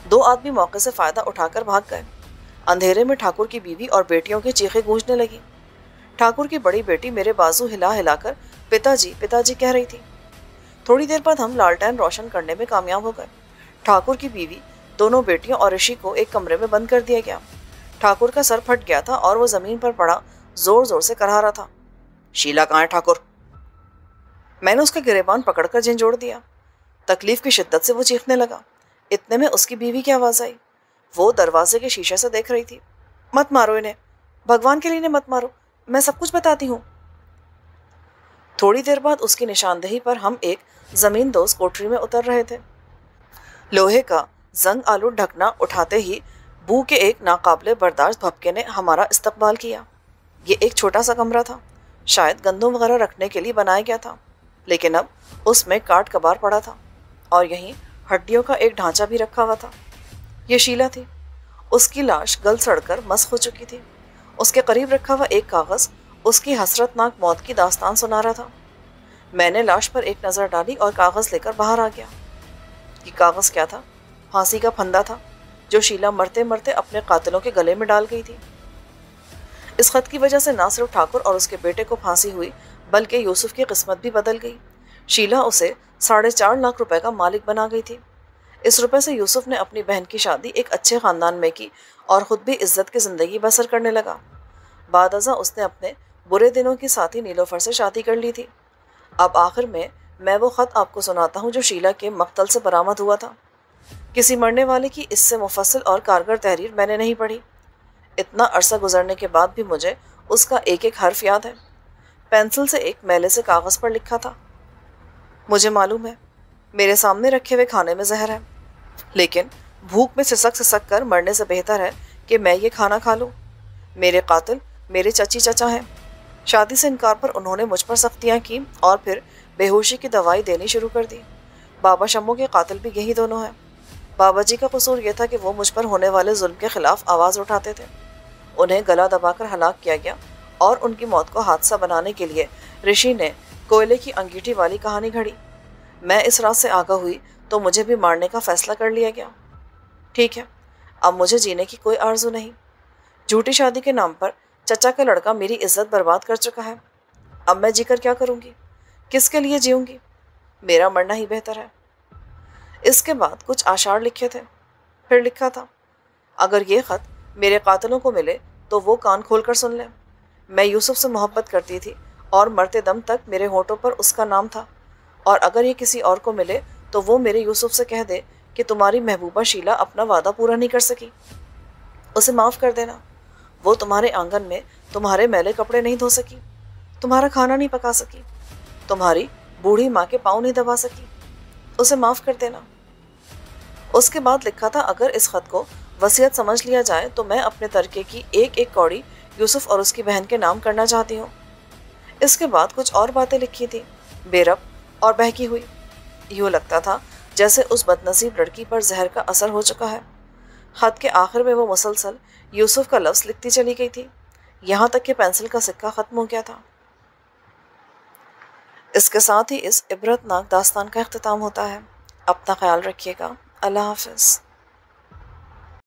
2 आदमी मौके से फ़ायदा उठाकर भाग गए। अंधेरे में ठाकुर की बीवी और बेटियों की चीखें गूंजने लगी। ठाकुर की बड़ी बेटी मेरे बाजू हिला हिलाकर पिताजी पिताजी कह रही थी। थोड़ी देर बाद हम लालटेन रोशन करने में कामयाब हो गए। ठाकुर की बीवी, दोनों बेटियों और ऋषि को एक कमरे में बंद कर दिया गया। ठाकुर का सर फट गया था और वो ज़मीन पर पड़ा जोर जोर से करहा रहा था। शीला कहाँ है ठाकुर? मैंने उसका गिरेबान पकड़कर झंझोड़ दिया। तकलीफ की शिद्दत से वो चीखने लगा। इतने में उसकी बीवी की आवाज़ आई। वो दरवाजे के शीशे से देख रही थी। मत मारो इन्हें, भगवान के लिए मत मारो, मैं सब कुछ बताती हूँ। थोड़ी देर बाद उसकी निशानदेही पर हम एक ज़मीन दोज कोठरी में उतर रहे थे। लोहे का जंग आलू ढकना उठाते ही बू के एक नाकाबिले बर्दाश्त भपके ने हमारा इस्तकबाल किया। ये एक छोटा सा कमरा था, शायद गंदम वगैरह रखने के लिए बनाया गया था, लेकिन अब उसमें काट कबार पड़ा था और यहीं हड्डियों का एक ढांचा भी रखा हुआ था। ये शीला थी। उसकी लाश गल सड़कर मस्क हो चुकी थी। उसके करीब रखा हुआ एक कागज़ उसकी हसरतनाक मौत की दास्तान सुना रहा था। मैंने लाश पर एक नज़र डाली और कागज़ लेकर बाहर आ गया। ये कागज़ क्या था? फांसी का फंदा था जो शीला मरते मरते अपने कातिलों के गले में डाल गई थी। اس خط کی وجہ سے نہ صرف ٹھاکر اور اس کے بیٹے کو پھانسی ہوئی بلکہ یوسف کی قسمت بھی بدل گئی۔ شیلا اسے 4.5 لاکھ روپے کا مالک بنا گئی تھی۔ اس روپے سے یوسف نے اپنی بہن کی شادی ایک اچھے خاندان میں کی اور خود بھی عزت کی زندگی بسر کرنے لگا۔ بعد ازاں اس نے اپنے برے دنوں کی ساتھی نیلوفر سے شادی کر لی تھی۔ اب آخر میں وہ خط آپ کو سناتا ہوں جو شیلا کے مقتل سے برآمد ہوا تھا۔ کسی مرنے والے کی اس سے مفصل اور کارگر تحریر میں نے نہیں پڑھی۔ اتنا عرصہ گزرنے کے بعد بھی مجھے اس کا ایک ایک حرف یاد ہے۔ پینسل سے ایک میلے سے کاغذ پر لکھا تھا، مجھے معلوم ہے میرے سامنے رکھے ہوئے کھانے میں زہر ہے، لیکن بھوک میں سسک کر مرنے سے بہتر ہے کہ میں یہ کھانا کھا لوں۔ میرے قاتل میرے چچی چچا ہیں۔ شادی سے انکار پر انہوں نے مجھ پر سختیاں کی اور پھر بے ہوشی کی دوائی دینی شروع کر دی۔ بابا شمو کے قاتل بھی یہی دونوں ہیں۔ بابا جی کا قصور یہ تھا کہ وہ مجھ پر ہونے والے ظلم کے خلاف آواز اٹھاتے تھے۔ انہیں گلا دبا کر ہلاک کیا گیا اور ان کی موت کو حادثہ بنانے کے لیے رشی نے کوئلے کی انگیٹھی والی کہانی گھڑی۔ میں اس رات سے آگاہ ہوئی تو مجھے بھی مارنے کا فیصلہ کر لیا گیا۔ ٹھیک ہے، اب مجھے جینے کی کوئی آرزو نہیں۔ جھوٹی شادی کے نام پر چچا کا لڑکا میری عزت برباد کر چکا ہے۔ اب میں جی کر کیا کروں گی؟ کس کے لیے جیوں گی؟ میرا مرنا ہی بہتر ہے۔ اس کے بعد کچھ اشعار لکھے تھے۔ پھر لکھا تھا، اگر یہ خط میرے قاتلوں کو ملے تو وہ کان کھول کر سن لیں۔ میں یوسف سے محبت کرتی تھی اور مرتے دم تک میرے ہونٹوں پر اس کا نام تھا، اور اگر یہ کسی اور کو ملے تو وہ میرے یوسف سے کہہ دے کہ تمہاری محبوبہ شیلا اپنا وعدہ پورا نہیں کر سکی، اسے معاف کر دینا۔ وہ تمہارے آنگن میں تمہارے میلے کپڑے نہیں دھو سکی، تمہارا کھانا نہیں پکا سکی، تمہاری بوڑھی ماں کے پاؤں نہیں دبا سکی، اسے معاف کر دینا۔ اس کے بعد لکھا تھا، اگر اس خط کو وصیت سمجھ لیا جائے تو میں اپنے ترکے کی ایک ایک کوڑی یوسف اور اس کی بہن کے نام کرنا چاہتی ہوں۔ اس کے بعد کچھ اور باتیں لکھی تھی، بے ربط اور بہکی ہوئی۔ یوں لگتا تھا جیسے اس بدنصیب لڑکی پر زہر کا اثر ہو چکا ہے۔ خط کے آخر میں وہ مسلسل یوسف کا لفظ لکھتی چلی گئی تھی، یہاں تک کہ پینسل کا سکہ ختم ہو گیا تھا۔ اس کے ساتھ ہی اس عبرت ناک داستان کا اختتام ہوتا ہے۔ اپنا خیال رکھیے گا۔ اللہ حافظ۔